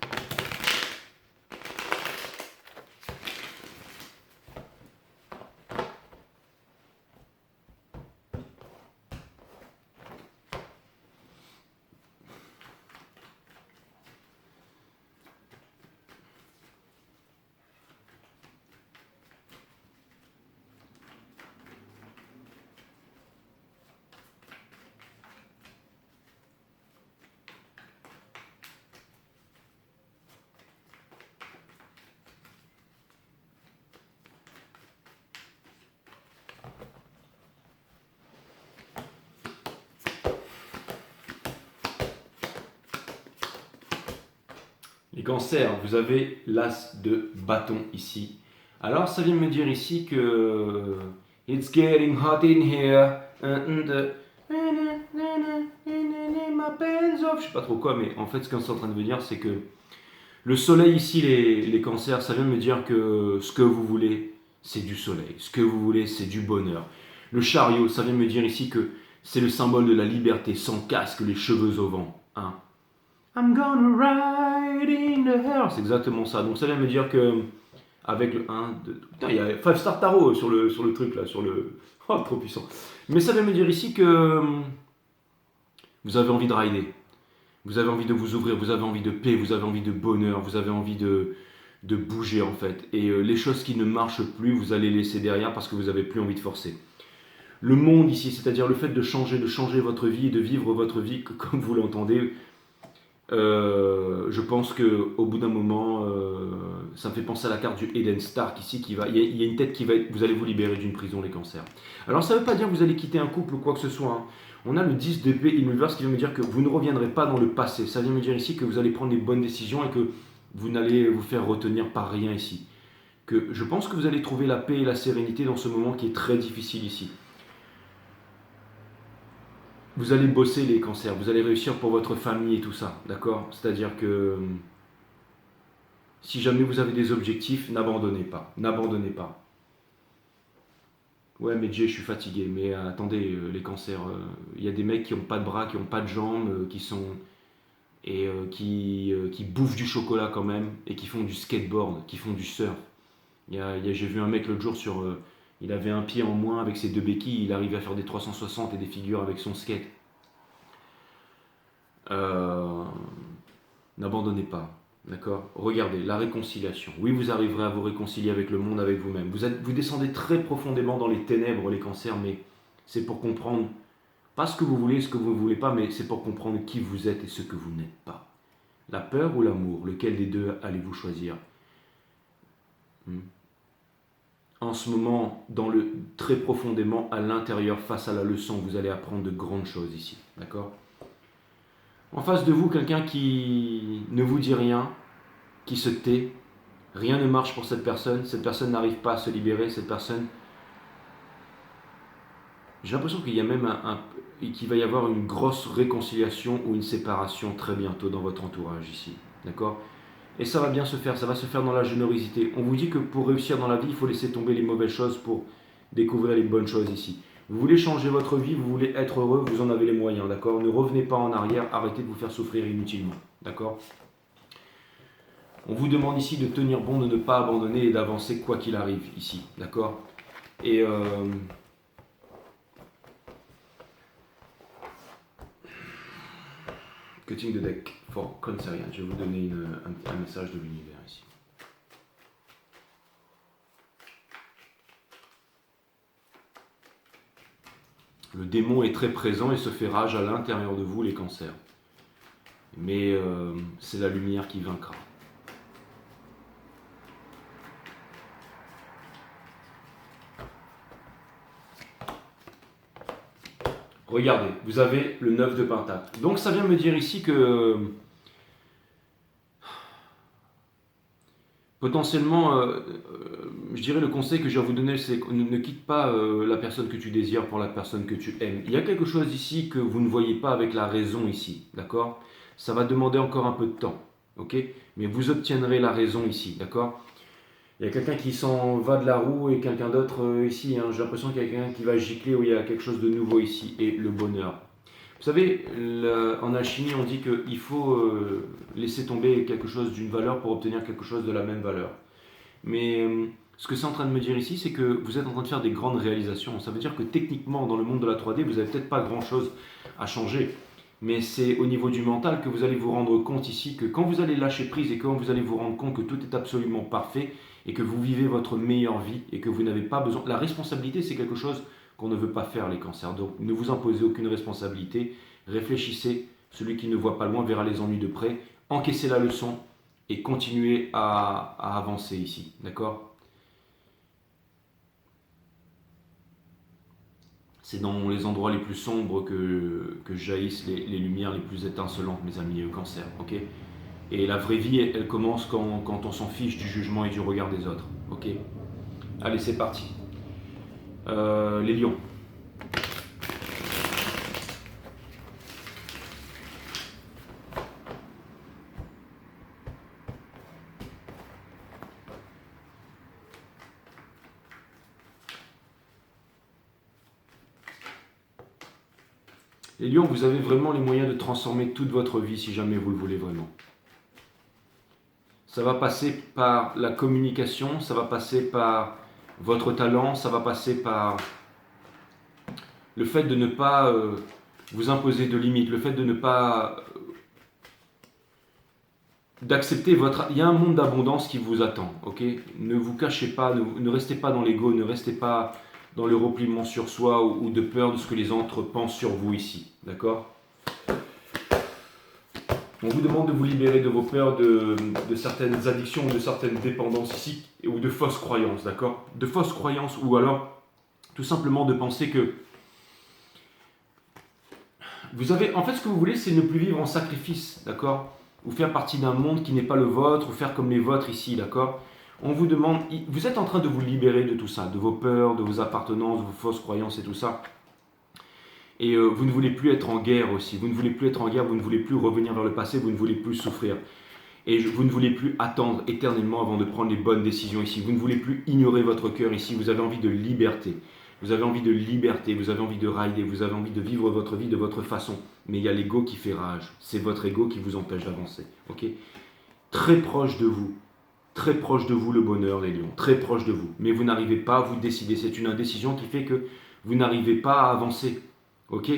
Les cancers, vous avez l'as de bâton ici. Alors, ça vient me dire ici que it's getting hot in here. Je sais pas trop quoi, mais en fait, ce qu'on est en train de me dire, c'est que le soleil ici, les cancers, ça vient me dire que ce que vous voulez, c'est du soleil. Ce que vous voulez, c'est du bonheur. Le chariot, ça vient me dire ici que c'est le symbole de la liberté, sans casque, les cheveux au vent. Hein. I'm gonna ride in the air. C'est exactement ça. Donc ça vient me dire que avec le 1, 2... Putain, il y a 5 Star Tarot sur le truc là, sur le... Oh, trop puissant. Mais ça vient me dire ici que vous avez envie de rider. Vous avez envie de vous ouvrir, vous avez envie de paix, vous avez envie de bonheur, vous avez envie de bouger en fait. Et les choses qui ne marchent plus, vous allez laisser derrière parce que vous n'avez plus envie de forcer. Le monde ici, c'est-à-dire le fait de changer votre vie et de vivre votre vie comme vous l'entendez, je pense qu'au bout d'un moment, ça me fait penser à la carte du Eden Stark ici, il y a une tête qui va être, vous allez vous libérer d'une prison, les cancers. Alors ça ne veut pas dire que vous allez quitter un couple ou quoi que ce soit. Hein. On a le 10 d'épée Universe qui vient me dire que vous ne reviendrez pas dans le passé. Ça vient me dire ici que vous allez prendre les bonnes décisions et que vous n'allez vous faire retenir par rien ici. Que je pense que vous allez trouver la paix et la sérénité dans ce moment qui est très difficile ici. Vous allez bosser les cancers, vous allez réussir pour votre famille et tout ça, d'accord? C'est-à-dire que si jamais vous avez des objectifs, n'abandonnez pas, n'abandonnez pas. Ouais, mais Jay, je suis fatigué. Mais attendez, les cancers, il y a des mecs qui n'ont pas de bras, qui n'ont pas de jambes, qui sont et qui bouffent du chocolat quand même et qui font du skateboard, qui font du surf. J'ai vu un mec l'autre jour il avait un pied en moins avec ses deux béquilles, il arrivait à faire des 360 et des figures avec son skate. N'abandonnez pas. D'accord? Regardez, la réconciliation. Oui, vous arriverez à vous réconcilier avec le monde, avec vous-même. Vous descendez très profondément dans les ténèbres, les cancers, mais c'est pour comprendre, pas ce que vous voulez, ce que vous ne voulez pas, mais c'est pour comprendre qui vous êtes et ce que vous n'êtes pas. La peur ou l'amour, lequel des deux allez-vous choisir? En ce moment, très profondément, à l'intérieur, face à la leçon, vous allez apprendre de grandes choses ici. D'accord? En face de vous, quelqu'un qui ne vous dit rien, qui se tait, rien ne marche pour cette personne n'arrive pas à se libérer, cette personne... J'ai l'impression qu'il y a même qu'il va y avoir une grosse réconciliation ou une séparation très bientôt dans votre entourage ici, d'accord? Et ça va bien se faire, ça va se faire dans la générosité. On vous dit que pour réussir dans la vie, il faut laisser tomber les mauvaises choses pour découvrir les bonnes choses ici. Vous voulez changer votre vie, vous voulez être heureux, vous en avez les moyens, d'accord? Ne revenez pas en arrière, arrêtez de vous faire souffrir inutilement, d'accord? On vous demande ici de tenir bon, de ne pas abandonner et d'avancer quoi qu'il arrive ici, d'accord? Et cutting the deck for Cancerian. Je vais vous donner un message de l'univers ici. Le démon est très présent et se fait rage à l'intérieur de vous, les cancers. Mais c'est la lumière qui vaincra. Regardez, vous avez le 9 de Pentacle. Donc ça vient me dire ici que potentiellement, je dirais le conseil que je vais vous donner, c'est que ne quitte pas la personne que tu désires pour la personne que tu aimes. Il y a quelque chose ici que vous ne voyez pas avec la raison ici, d'accord? Ça va demander encore un peu de temps, ok? Mais vous obtiendrez la raison ici, d'accord? Il y a quelqu'un qui s'en va de la roue et quelqu'un d'autre ici. Hein. J'ai l'impression qu'il y a quelqu'un qui va gicler où il y a quelque chose de nouveau ici. Et le bonheur. Vous savez, en alchimie, on dit qu'il faut laisser tomber quelque chose d'une valeur pour obtenir quelque chose de la même valeur. Mais ce que c'est en train de me dire ici, c'est que vous êtes en train de faire des grandes réalisations. Ça veut dire que techniquement, dans le monde de la 3D, vous n'avez peut-être pas grand-chose à changer. Mais c'est au niveau du mental que vous allez vous rendre compte ici que quand vous allez lâcher prise et quand vous allez vous rendre compte que tout est absolument parfait et que vous vivez votre meilleure vie et que vous n'avez pas besoin... La responsabilité, c'est quelque chose qu'on ne veut pas faire, les cancers. Donc ne vous imposez aucune responsabilité. Réfléchissez. Celui qui ne voit pas loin verra les ennuis de près. Encaissez la leçon et continuez à avancer ici. D'accord ? C'est dans les endroits les plus sombres que jaillissent les lumières les plus étincelantes, mes amis cancers. Ok ? Et la vraie vie, elle commence quand on s'en fiche du jugement et du regard des autres. Ok? Allez, c'est parti. Les lions. Les lions, vous avez vraiment les moyens de transformer toute votre vie si jamais vous le voulez vraiment. Ça va passer par la communication, ça va passer par votre talent, ça va passer par le fait de ne pas vous imposer de limites, le fait de ne pas d'accepter votre... Il y a un monde d'abondance qui vous attend, ok? Ne vous cachez pas, ne restez pas dans l'ego, ne restez pas dans le repliement sur soi ou de peur de ce que les autres pensent sur vous ici, d'accord? On vous demande de vous libérer de vos peurs, de certaines addictions ou de certaines dépendances ici, ou de fausses croyances, d'accord? De fausses croyances, ou alors tout simplement de penser que vous avez... En fait, ce que vous voulez, c'est ne plus vivre en sacrifice, d'accord? Ou faire partie d'un monde qui n'est pas le vôtre, ou faire comme les vôtres ici, d'accord? On vous demande... Vous êtes en train de vous libérer de tout ça, de vos peurs, de vos appartenances, de vos fausses croyances et tout ça. Et vous ne voulez plus être en guerre aussi. Vous ne voulez plus être en guerre, vous ne voulez plus revenir vers le passé, vous ne voulez plus souffrir. Et vous ne voulez plus attendre éternellement avant de prendre les bonnes décisions ici. Vous ne voulez plus ignorer votre cœur ici. Vous avez envie de liberté. Vous avez envie de liberté, vous avez envie de rider, vous avez envie de vivre votre vie de votre façon. Mais il y a l'ego qui fait rage. C'est votre ego qui vous empêche d'avancer. Okay? Très proche de vous le bonheur, les lions. Très proche de vous. Mais vous n'arrivez pas à vous décider. C'est une indécision qui fait que vous n'arrivez pas à avancer. Ok?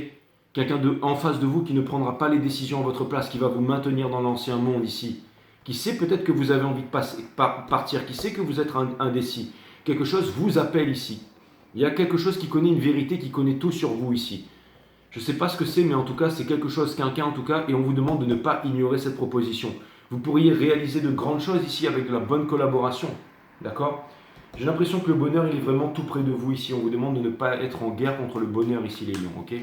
Quelqu'un en face de vous qui ne prendra pas les décisions à votre place, qui va vous maintenir dans l'ancien monde ici, qui sait peut-être que vous avez envie de partir, qui sait que vous êtes indécis. Quelque chose vous appelle ici. Il y a quelque chose qui connaît une vérité, qui connaît tout sur vous ici. Je ne sais pas ce que c'est, mais en tout cas, c'est quelque chose, quelqu'un en tout cas, et on vous demande de ne pas ignorer cette proposition. Vous pourriez réaliser de grandes choses ici avec de la bonne collaboration. D'accord? J'ai l'impression que le bonheur, il est vraiment tout près de vous ici. On vous demande de ne pas être en guerre contre le bonheur ici, les lions, ok?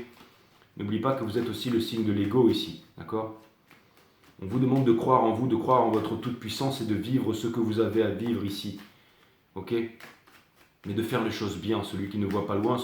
N'oubliez pas que vous êtes aussi le signe de l'ego ici, d'accord? On vous demande de croire en vous, de croire en votre toute-puissance et de vivre ce que vous avez à vivre ici, ok? Mais de faire les choses bien. Celui qui ne voit pas loin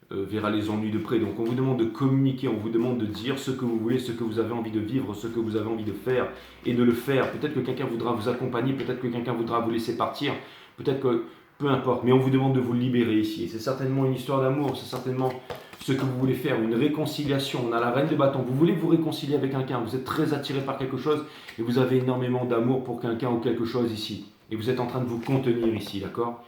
verra les ennuis de près. Donc on vous demande de communiquer, on vous demande de dire ce que vous voulez, ce que vous avez envie de vivre, ce que vous avez envie de faire, et de le faire. Peut-être que quelqu'un voudra vous accompagner, peut-être que quelqu'un voudra vous laisser partir, peut-être que... Peu importe, mais on vous demande de vous libérer ici. Et c'est certainement une histoire d'amour, c'est certainement ce que vous voulez faire, une réconciliation. On a la reine de bâton, vous voulez vous réconcilier avec quelqu'un, vous êtes très attiré par quelque chose, et vous avez énormément d'amour pour quelqu'un ou quelque chose ici. Et vous êtes en train de vous contenir ici, d'accord?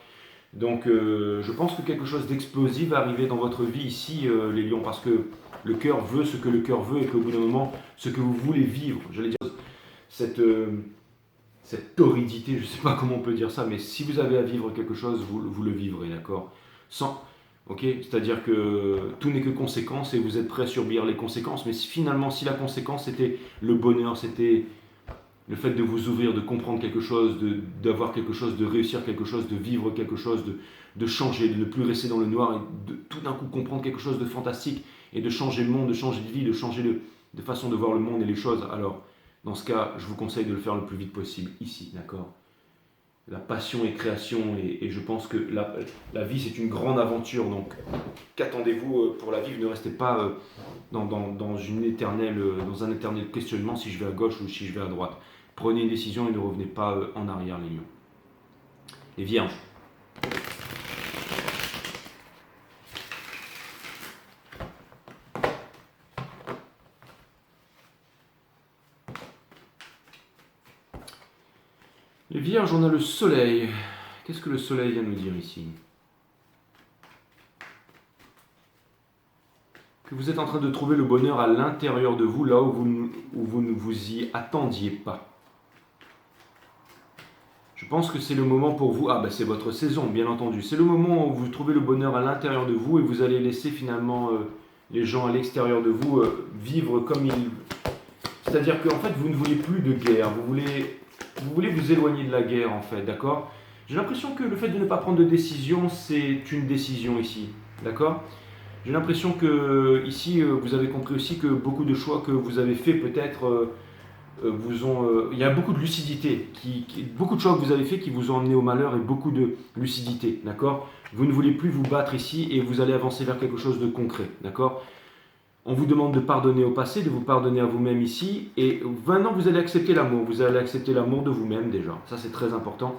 Donc je pense que quelque chose d'explosif va arriver dans votre vie ici, les lions, parce que le cœur veut ce que le cœur veut, et qu'au bout d'un moment, ce que vous voulez vivre, j'allais dire, cette torridité, je ne sais pas comment on peut dire ça, mais si vous avez à vivre quelque chose, vous le vivrez, d'accord? C'est-à-dire que tout n'est que conséquence et vous êtes prêt à subir les conséquences, mais finalement, si la conséquence c'était le bonheur, c'était le fait de vous ouvrir, de comprendre quelque chose, d'avoir quelque chose, de réussir quelque chose, de vivre quelque chose, de changer, de ne plus rester dans le noir et de tout d'un coup comprendre quelque chose de fantastique et de changer le monde, de changer de vie, de changer de façon de voir le monde et les choses, alors dans ce cas, je vous conseille de le faire le plus vite possible ici, d'accord? La passion est création et je pense que la vie c'est une grande aventure, donc qu'attendez-vous pour la vivre? Ne restez pas dans un éternel questionnement si je vais à gauche ou si je vais à droite. Prenez une décision et ne revenez pas en arrière, les lions. Les vierges. Les vierges, on a le soleil. Qu'est-ce que le soleil vient nous dire ici? Que vous êtes en train de trouver le bonheur à l'intérieur de vous, là où vous ne vous y attendiez pas. Je pense que c'est le moment pour vous, c'est votre saison, bien entendu. C'est le moment où vous trouvez le bonheur à l'intérieur de vous et vous allez laisser finalement les gens à l'extérieur de vous vivre comme ils... C'est-à-dire qu'en fait, vous ne voulez plus de guerre, vous voulez vous éloigner de la guerre, en fait, d'accord? J'ai l'impression que le fait de ne pas prendre de décision, c'est une décision ici, d'accord? J'ai l'impression que ici, vous avez compris aussi que beaucoup de choix que vous avez fait peut-être il y a beaucoup de lucidité, beaucoup de choix que vous avez fait qui vous ont amené au malheur et beaucoup de lucidité, d'accord? Vous ne voulez plus vous battre ici et vous allez avancer vers quelque chose de concret, d'accord? On vous demande de pardonner au passé, de vous pardonner à vous-même ici, et maintenant vous allez accepter l'amour, vous allez accepter l'amour de vous-même déjà, ça c'est très important.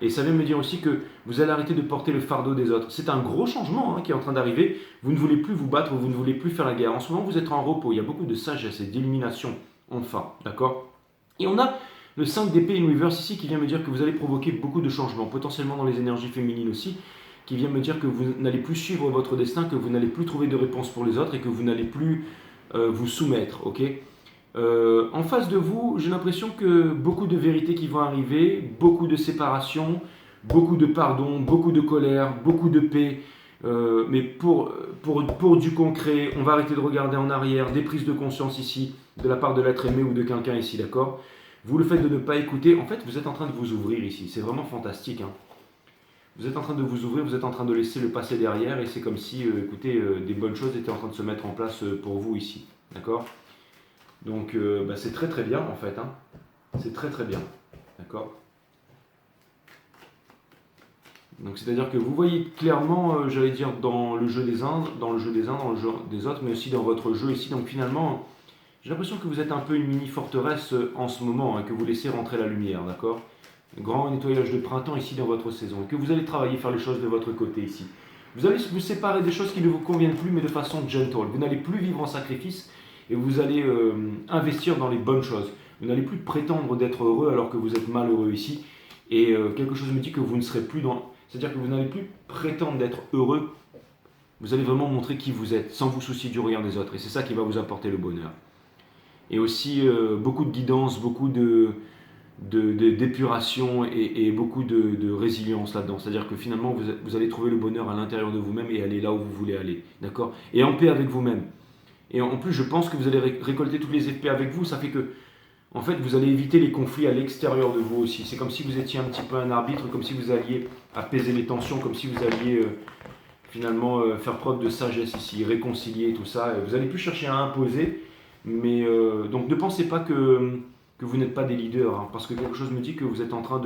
Et ça vient me dire aussi que vous allez arrêter de porter le fardeau des autres. C'est un gros changement qui est en train d'arriver. Vous ne voulez plus vous battre, vous ne voulez plus faire la guerre. En ce moment, vous êtes en repos. Il y a beaucoup de sagesse et d'illumination, enfin, d'accord? Et on a le 5 d'épée in reverse ici qui vient me dire que vous allez provoquer beaucoup de changements, potentiellement dans les énergies féminines aussi, qui vient me dire que vous n'allez plus suivre votre destin, que vous n'allez plus trouver de réponse pour les autres et que vous n'allez plus vous soumettre, ok? En face de vous, j'ai l'impression que beaucoup de vérités qui vont arriver, beaucoup de séparation, beaucoup de pardon, beaucoup de colère, beaucoup de paix. Mais pour du concret, on va arrêter de regarder en arrière, des prises de conscience ici, de la part de l'être aimé ou de quelqu'un ici, d'accord? Vous, le fait de ne pas écouter, en fait, vous êtes en train de vous ouvrir ici. C'est vraiment fantastique, hein. Vous êtes en train de vous ouvrir, vous êtes en train de laisser le passé derrière, et c'est comme si, écoutez, des bonnes choses étaient en train de se mettre en place pour vous ici, d'accord? Donc c'est très très bien en fait, hein. C'est très très bien, d'accord? Donc c'est-à-dire que vous voyez clairement, j'allais dire, dans le jeu des uns, dans le jeu des autres, mais aussi dans votre jeu ici. Donc finalement, j'ai l'impression que vous êtes un peu une mini-forteresse en ce moment, hein, que vous laissez rentrer la lumière, d'accord? Grand nettoyage de printemps ici dans votre saison, et que vous allez travailler, faire les choses de votre côté ici. Vous allez vous séparer des choses qui ne vous conviennent plus, mais de façon gentle. Vous n'allez plus vivre en sacrifice, et vous allez investir dans les bonnes choses. Vous n'allez plus prétendre d'être heureux alors que vous êtes malheureux ici. Et quelque chose me dit que vous ne serez plus dans... C'est-à-dire que vous n'allez plus prétendre d'être heureux. Vous allez vraiment montrer qui vous êtes, sans vous soucier du regard des autres. Et c'est ça qui va vous apporter le bonheur. Et aussi beaucoup de guidance, beaucoup d'épuration et beaucoup de résilience là-dedans. C'est-à-dire que finalement, vous allez trouver le bonheur à l'intérieur de vous-même et aller là où vous voulez aller. D'accord? Et en paix avec vous-même. Et en plus, je pense que vous allez récolter tous les effets avec vous. Ça fait que, en fait, vous allez éviter les conflits à l'extérieur de vous aussi. C'est comme si vous étiez un petit peu un arbitre, comme si vous alliez apaiser les tensions, comme si vous alliez finalement faire preuve de sagesse ici, réconcilier tout ça. Et vous n'allez plus chercher à imposer. Mais donc, ne pensez pas que vous n'êtes pas des leaders, hein, parce que quelque chose me dit que vous êtes en train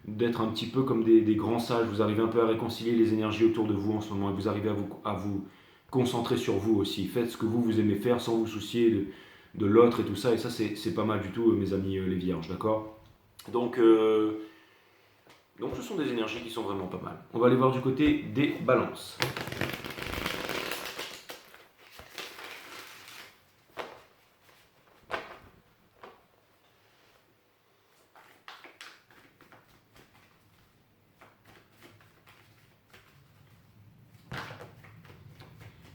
d'être un petit peu comme des grands sages. Vous arrivez un peu à réconcilier les énergies autour de vous en ce moment. Et vous arrivez à vous concentrer sur vous aussi. Faites ce que vous aimez faire sans vous soucier de l'autre et tout ça. Et ça, c'est pas mal du tout, mes amis les vierges, d'accord? Donc ce sont des énergies qui sont vraiment pas mal. On va aller voir du côté des balances.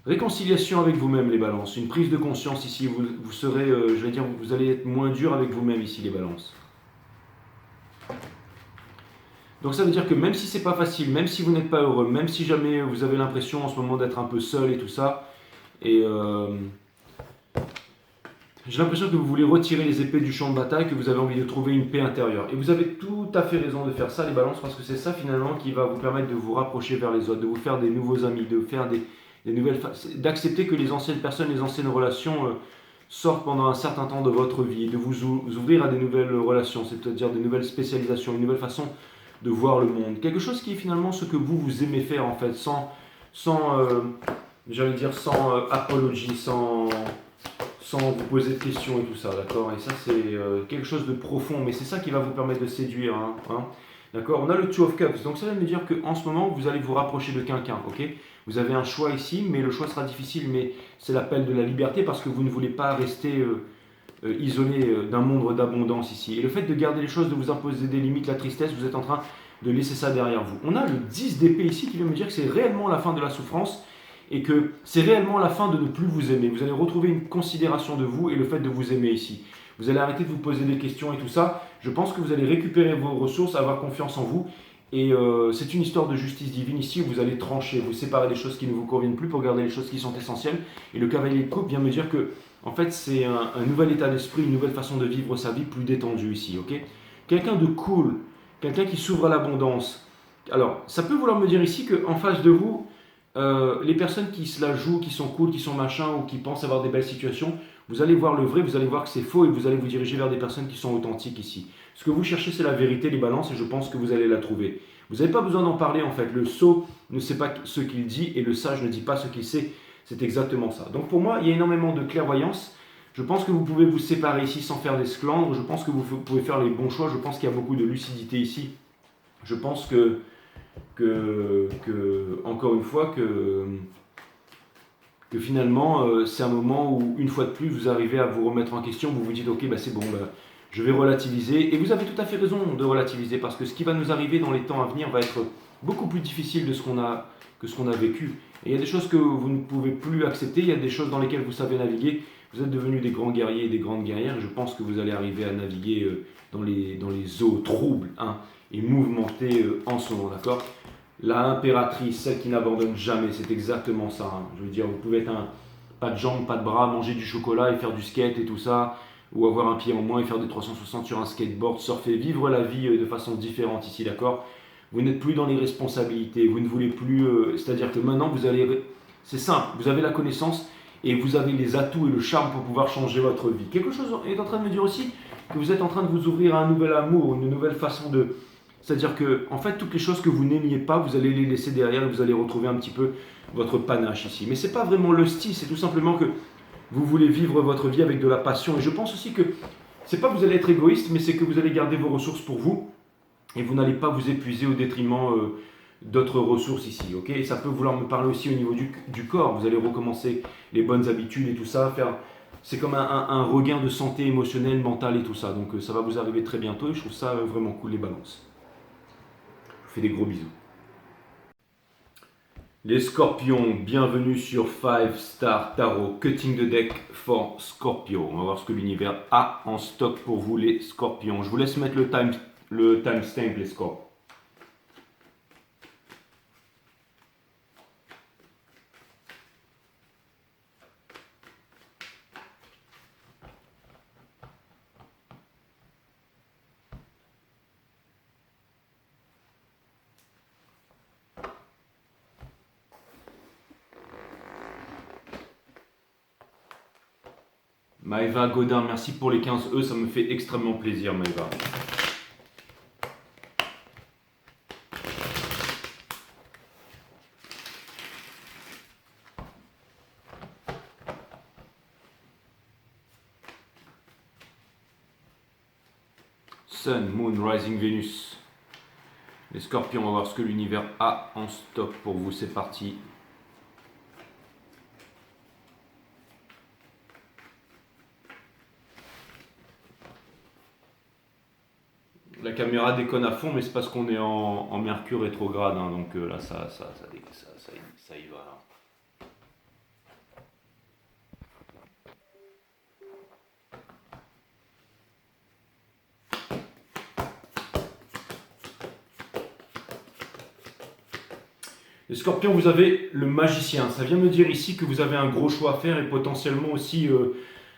Réconciliation avec vous-même, les balances. Une prise de conscience ici. Vous serez, je vais dire, vous allez être moins dur avec vous-même ici, les balances. Donc ça veut dire que même si c'est pas facile, même si vous n'êtes pas heureux, même si jamais vous avez l'impression en ce moment d'être un peu seul et tout ça, et j'ai l'impression que vous voulez retirer les épées du champ de bataille, que vous avez envie de trouver une paix intérieure. Et vous avez tout à fait raison de faire ça, les balances, parce que c'est ça finalement qui va vous permettre de vous rapprocher vers les autres, de vous faire des nouveaux amis, de faire des nouvelles, d'accepter que les anciennes personnes, les anciennes relations sortent pendant un certain temps de votre vie, de vous ouvrir à des nouvelles relations, c'est-à-dire des nouvelles spécialisations, une nouvelle façon de voir le monde. Quelque chose qui est finalement ce que vous aimez faire en fait, j'allais dire, sans apologie, sans vous poser de questions et tout ça, d'accord? Et ça, c'est quelque chose de profond, mais c'est ça qui va vous permettre de séduire, hein. D'accord? On a le Two of Cups, donc ça veut me dire qu'en ce moment, vous allez vous rapprocher de quelqu'un, ok? Vous avez un choix ici, mais le choix sera difficile, mais c'est l'appel de la liberté parce que vous ne voulez pas rester isolé d'un monde d'abondance ici. Et le fait de garder les choses, de vous imposer des limites, la tristesse, vous êtes en train de laisser ça derrière vous. On a le 10 d'épée ici qui vient me dire que c'est réellement la fin de la souffrance et que c'est réellement la fin de ne plus vous aimer. Vous allez retrouver une considération de vous et le fait de vous aimer ici. Vous allez arrêter de vous poser des questions et tout ça. Je pense que vous allez récupérer vos ressources, avoir confiance en vous. Et c'est une histoire de justice divine ici où vous allez trancher, vous séparer des choses qui ne vous conviennent plus pour garder les choses qui sont essentielles. Et le cavalier de coupe vient me dire que en fait, c'est un nouvel état d'esprit, une nouvelle façon de vivre sa vie plus détendue ici, ok? Quelqu'un de cool, quelqu'un qui s'ouvre à l'abondance. Alors, ça peut vouloir me dire ici qu'en face de vous, les personnes qui se la jouent, qui sont cool, qui sont machin, ou qui pensent avoir des belles situations, Vous allez voir le vrai, vous allez voir que c'est faux et vous allez vous diriger vers des personnes qui sont authentiques ici. Ce que vous cherchez, c'est la vérité, les balances, et je pense que vous allez la trouver. Vous n'avez pas besoin d'en parler en fait. Le sot ne sait pas ce qu'il dit et le sage ne dit pas ce qu'il sait. C'est exactement ça. Donc pour moi, il y a énormément de clairvoyance. Je pense que vous pouvez vous séparer ici sans faire d'esclandre. Je pense que vous pouvez faire les bons choix. Je pense qu'il y a beaucoup de lucidité ici. Je pense encore une fois, que finalement, c'est un moment où, une fois de plus, vous arrivez à vous remettre en question. Vous vous dites, ok, c'est bon, je vais relativiser. Et vous avez tout à fait raison de relativiser, parce que ce qui va nous arriver dans les temps à venir va être beaucoup plus difficile que ce qu'on a vécu. Et il y a des choses que vous ne pouvez plus accepter, il y a des choses dans lesquelles vous savez naviguer. Vous êtes devenus des grands guerriers et des grandes guerrières, et je pense que vous allez arriver à naviguer dans les eaux troubles et mouvementées en ce moment, d'accord? La impératrice, celle qui n'abandonne jamais, c'est exactement ça. Je veux dire, vous pouvez être pas de jambes, pas de bras, manger du chocolat et faire du skate et tout ça, ou avoir un pied en moins et faire des 360 sur un skateboard, surfer, vivre la vie de façon différente ici, d'accord? Vous n'êtes plus dans les responsabilités, vous ne voulez plus... c'est-à-dire que maintenant, c'est simple, vous avez la connaissance et vous avez les atouts et le charme pour pouvoir changer votre vie. Quelque chose est en train de me dire aussi que vous êtes en train de vous ouvrir à un nouvel amour, une nouvelle façon de... C'est-à-dire que, en fait, toutes les choses que vous n'aimiez pas, vous allez les laisser derrière et vous allez retrouver un petit peu votre panache ici. Mais ce n'est pas vraiment l'hostie, c'est tout simplement que vous voulez vivre votre vie avec de la passion. Et je pense aussi que c'est pas que vous allez être égoïste, mais c'est que vous allez garder vos ressources pour vous et vous n'allez pas vous épuiser au détriment d'autres ressources ici. Ok, et ça peut vouloir me parler aussi au niveau du corps. Vous allez recommencer les bonnes habitudes et tout ça, c'est comme un regain de santé émotionnelle, mentale et tout ça. Donc ça va vous arriver très bientôt et je trouve ça vraiment cool, les balances. Je vous fais des gros bisous. Les scorpions, bienvenue sur 5 Star Tarot, Cutting the Deck for Scorpio. On va voir ce que l'univers a en stock pour vous, les scorpions. Je vous laisse mettre le timestamp, les scorpions. Maëva Godin, merci pour les 15 E, ça me fait extrêmement plaisir, Maëva. Sun, Moon, Rising, Venus. Les scorpions, on va voir ce que l'univers a en stock pour vous, c'est parti. La caméra déconne à fond, mais c'est parce qu'on est en Mercure rétrograde, donc là ça y va. Là. Les scorpions, vous avez le magicien. Ça vient me dire ici que vous avez un gros choix à faire et potentiellement aussi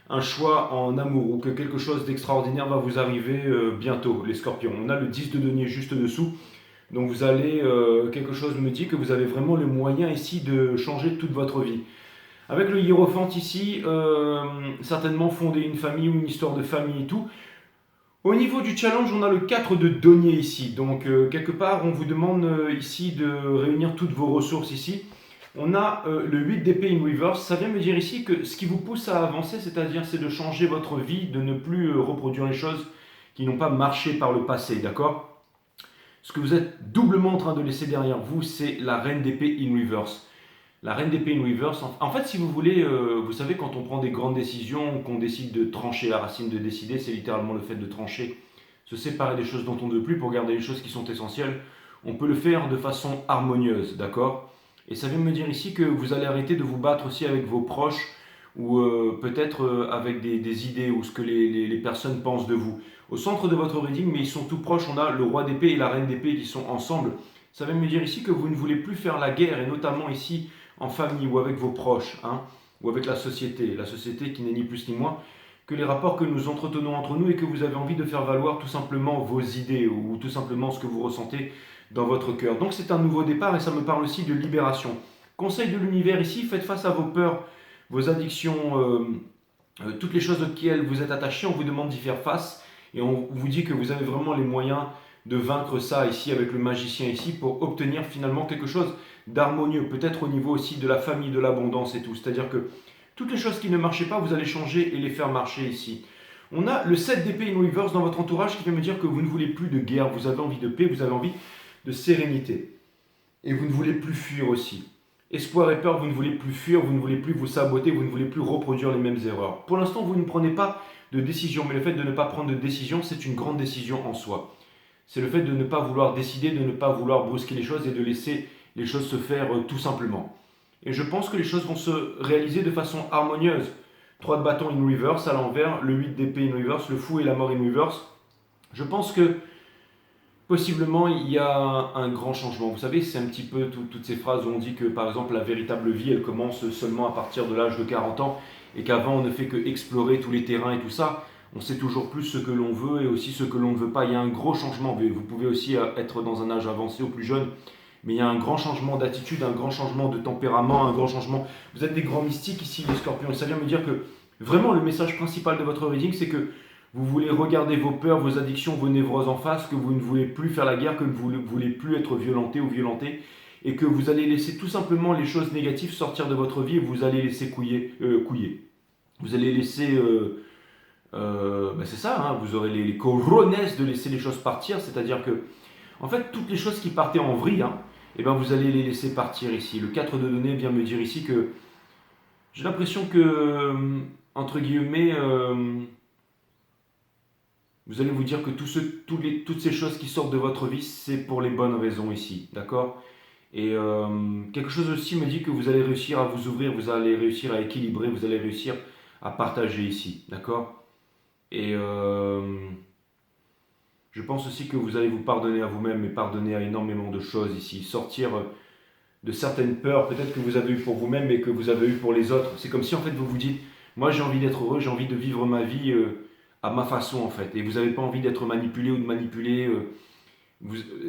un choix en amour ou que quelque chose d'extraordinaire va vous arriver bientôt, les scorpions. On a le 10 de denier juste dessous. Donc vous allez, quelque chose me dit que vous avez vraiment le moyen ici de changer toute votre vie. Avec le hiérophante ici, certainement fonder une famille ou une histoire de famille et tout. Au niveau du challenge, on a le 4 de denier ici. Donc quelque part, on vous demande ici de réunir toutes vos ressources ici. On a le 8 d'épée in reverse. Ça vient me dire ici que ce qui vous pousse à avancer, c'est-à-dire c'est de changer votre vie, de ne plus reproduire les choses qui n'ont pas marché par le passé, d'accord? Ce que vous êtes doublement en train de laisser derrière vous, c'est la reine d'épée in reverse. La reine d'épée in reverse, en fait, si vous voulez, vous savez, quand on prend des grandes décisions, qu'on décide de trancher, la racine de décider, c'est littéralement le fait de trancher. Se séparer des choses dont on ne veut plus pour garder les choses qui sont essentielles. On peut le faire de façon harmonieuse, d'accord? Et ça vient me dire ici que vous allez arrêter de vous battre aussi avec vos proches ou peut-être avec des idées ou ce que les personnes pensent de vous. Au centre de votre reading, mais ils sont tout proches, on a le roi d'épée et la reine d'épée qui sont ensemble. Ça vient me dire ici que vous ne voulez plus faire la guerre, et notamment ici en famille ou avec vos proches, ou avec la société qui n'est ni plus ni moins que les rapports que nous entretenons entre nous et que vous avez envie de faire valoir tout simplement vos idées ou tout simplement ce que vous ressentez dans votre cœur. Donc c'est un nouveau départ et ça me parle aussi de libération. Conseil de l'univers ici, faites face à vos peurs, vos addictions toutes les choses auxquelles vous êtes attaché, on vous demande d'y faire face et on vous dit que vous avez vraiment les moyens de vaincre ça ici avec le magicien ici pour obtenir finalement quelque chose d'harmonieux, peut-être au niveau aussi de la famille, de l'abondance et tout. C'est-à-dire que toutes les choses qui ne marchaient pas, vous allez changer et les faire marcher ici. On a le 7 d'épée in reverse dans votre entourage qui vient me dire que vous ne voulez plus de guerre, vous avez envie de paix, vous avez envie de sérénité. Et vous ne voulez plus fuir aussi. Espoir et peur, vous ne voulez plus fuir, vous ne voulez plus vous saboter, vous ne voulez plus reproduire les mêmes erreurs. Pour l'instant, vous ne prenez pas de décision, mais le fait de ne pas prendre de décision, c'est une grande décision en soi. C'est le fait de ne pas vouloir décider, de ne pas vouloir brusquer les choses et de laisser les choses se faire tout simplement. Et je pense que les choses vont se réaliser de façon harmonieuse. 3 de bâton in reverse à l'envers, le 8 d'épée in reverse, le fou et la mort in reverse. Je pense que possiblement il y a un grand changement. Vous savez, c'est un petit peu toutes ces phrases où on dit que par exemple la véritable vie, elle commence seulement à partir de l'âge de 40 ans et qu'avant on ne fait que explorer tous les terrains et tout ça. On sait toujours plus ce que l'on veut et aussi ce que l'on ne veut pas. Il y a un gros changement. Vous pouvez aussi être dans un âge avancé ou plus jeune, mais il y a un grand changement d'attitude, un grand changement de tempérament, un grand changement. Vous êtes des grands mystiques ici, les scorpions. Et ça vient me dire que vraiment le message principal de votre reading, c'est que vous voulez regarder vos peurs, vos addictions, vos névroses en face, que vous ne voulez plus faire la guerre, que vous ne voulez plus être violenté ou violenté, et que vous allez laisser tout simplement les choses négatives sortir de votre vie et vous allez laisser couiller. Vous allez laisser... c'est ça, hein, vous aurez les corones de laisser les choses partir, c'est-à-dire que, en fait, toutes les choses qui partaient en vrille, hein, eh ben, vous allez les laisser partir ici. Le 4 de données vient me dire ici que j'ai l'impression que, entre guillemets, vous allez vous dire que toutes ces choses qui sortent de votre vie, c'est pour les bonnes raisons ici, d'accord? Et quelque chose aussi me dit que vous allez réussir à vous ouvrir, vous allez réussir à équilibrer, vous allez réussir à partager ici, d'accord? Et je pense aussi que vous allez vous pardonner à vous-même et pardonner à énormément de choses ici. Sortir de certaines peurs, peut-être que vous avez eu pour vous-même et que vous avez eu pour les autres. C'est comme si en fait vous vous dites, moi j'ai envie d'être heureux, j'ai envie de vivre ma vie à ma façon en fait. Et vous n'avez pas envie d'être manipulé ou de manipuler.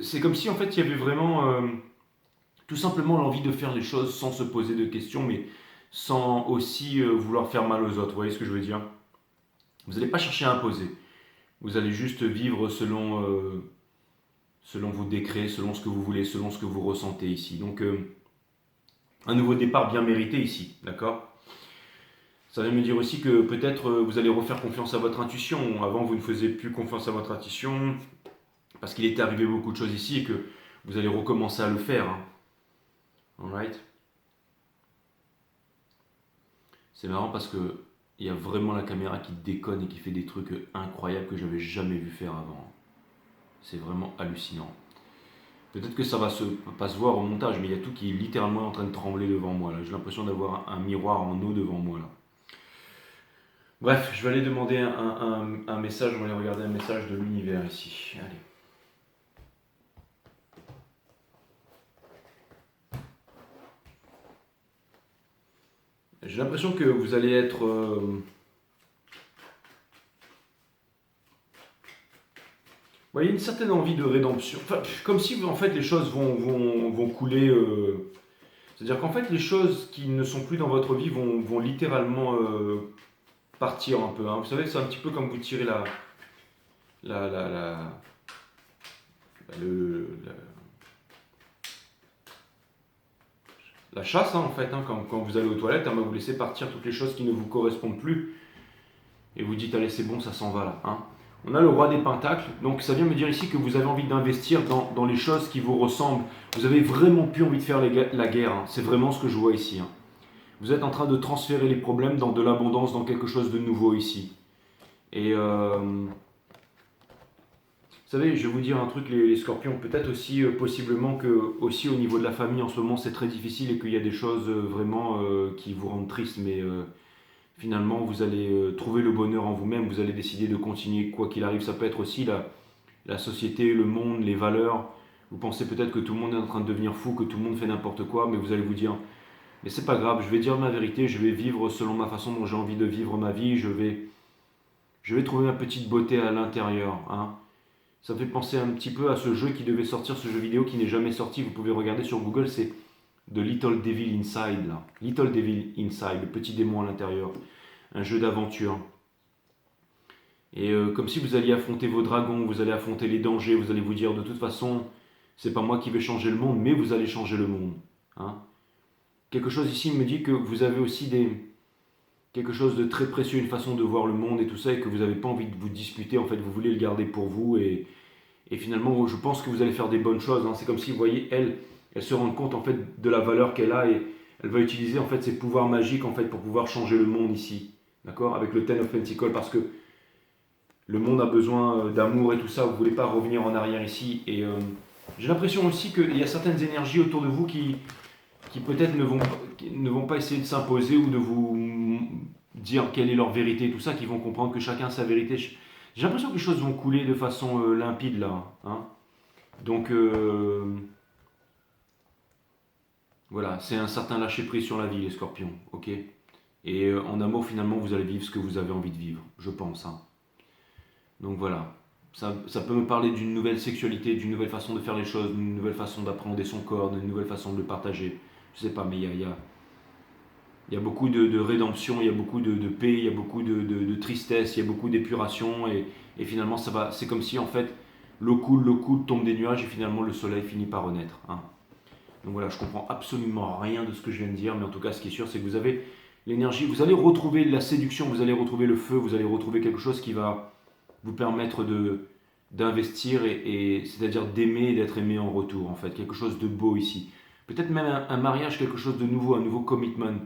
C'est comme si en fait il y avait vraiment tout simplement l'envie de faire les choses sans se poser de questions, mais sans aussi vouloir faire mal aux autres. Vous voyez ce que je veux dire? Vous n'allez pas chercher à imposer. Vous allez juste vivre selon vos décrets, selon ce que vous voulez, selon ce que vous ressentez ici. Donc, un nouveau départ bien mérité ici, d'accord? Ça va me dire aussi que peut-être vous allez refaire confiance à votre intuition. Avant, vous ne faisiez plus confiance à votre intuition parce qu'il était arrivé beaucoup de choses ici et que vous allez recommencer à le faire. Hein. Alright? C'est marrant parce que il y a vraiment la caméra qui déconne et qui fait des trucs incroyables que j'avais jamais vu faire avant. C'est vraiment hallucinant. Peut-être que ça va pas se voir au montage, mais il y a tout qui est littéralement en train de trembler devant moi. J'ai l'impression d'avoir un miroir en eau devant moi. Là. Bref, je vais aller demander un message, on va aller regarder un message de l'univers ici. Allez. J'ai l'impression que vous allez être... vous voyez une certaine envie de rédemption. Enfin, comme si en fait les choses vont couler. C'est-à-dire qu'en fait les choses qui ne sont plus dans votre vie vont littéralement partir un peu. Hein. Vous savez, c'est un petit peu comme vous tirez la chasse hein, en fait. Hein. Quand vous allez aux toilettes, hein, vous laissez partir toutes les choses qui ne vous correspondent plus. Et vous dites, allez c'est bon, ça s'en va là. Hein. On a le roi des pentacles, donc ça vient me dire ici que vous avez envie d'investir dans les choses qui vous ressemblent. Vous avez vraiment plus envie de faire la guerre, hein. C'est vraiment ce que je vois ici. Hein. Vous êtes en train de transférer les problèmes dans de l'abondance, dans quelque chose de nouveau ici. Et vous savez, je vais vous dire un truc, les scorpions, peut-être aussi possiblement que aussi au niveau de la famille en ce moment c'est très difficile et qu'il y a des choses vraiment qui vous rendent triste, mais finalement, vous allez trouver le bonheur en vous-même, vous allez décider de continuer quoi qu'il arrive. Ça peut être aussi la société, le monde, les valeurs. Vous pensez peut-être que tout le monde est en train de devenir fou, que tout le monde fait n'importe quoi, mais vous allez vous dire, mais c'est pas grave, je vais dire ma vérité, je vais vivre selon ma façon dont j'ai envie de vivre ma vie, je vais trouver ma petite beauté à l'intérieur. Hein. Ça me fait penser un petit peu à ce jeu qui devait sortir, ce jeu vidéo qui n'est jamais sorti, vous pouvez regarder sur Google, c'est The Little Devil Inside, là. Little Devil Inside, le petit démon à l'intérieur. un jeu d'aventure. Et comme si vous alliez affronter vos dragons, vous allez affronter les dangers, vous allez vous dire de toute façon, c'est pas moi qui vais changer le monde, mais vous allez changer le monde. Hein. Quelque chose ici me dit que vous avez aussi quelque chose de très précieux, une façon de voir le monde et tout ça, et que vous n'avez pas envie de vous disputer, en fait, vous voulez le garder pour vous, et finalement, je pense que vous allez faire des bonnes choses. Hein. C'est comme si, vous voyez, elle se rend compte, en fait, de la valeur qu'elle a, et elle va utiliser, en fait, ses pouvoirs magiques, en fait, pour pouvoir changer le monde ici, d'accord, avec le Ten of Pentacles, parce que le monde a besoin d'amour et tout ça, vous ne voulez pas revenir en arrière ici, et j'ai l'impression aussi qu'il y a certaines énergies autour de vous qui peut-être ne vont pas essayer de s'imposer ou de vous dire quelle est leur vérité et tout ça, qui vont comprendre que chacun a sa vérité. J'ai l'impression que les choses vont couler de façon limpide là. Hein. Donc voilà, c'est un certain lâcher-prise sur la vie les scorpions, ok. Et en amour finalement vous allez vivre ce que vous avez envie de vivre, je pense. Hein. Donc voilà, ça peut me parler d'une nouvelle sexualité, d'une nouvelle façon de faire les choses, d'une nouvelle façon d'appréhender son corps, d'une nouvelle façon de le partager. Je sais pas, mais il y a beaucoup de rédemption, il y a beaucoup de paix, il y a beaucoup de tristesse, il y a beaucoup d'épuration, et finalement c'est comme si en fait l'eau coule, tombe des nuages, et finalement le soleil finit par renaître. Hein. Donc voilà, je comprends absolument rien de ce que je viens de dire, mais en tout cas ce qui est sûr c'est que vous avez l'énergie, vous allez retrouver la séduction, vous allez retrouver le feu, vous allez retrouver quelque chose qui va vous permettre d'investir, et c'est-à-dire d'aimer et d'être aimé en retour, en fait, quelque chose de beau ici. Peut-être même un mariage, quelque chose de nouveau, un nouveau commitment.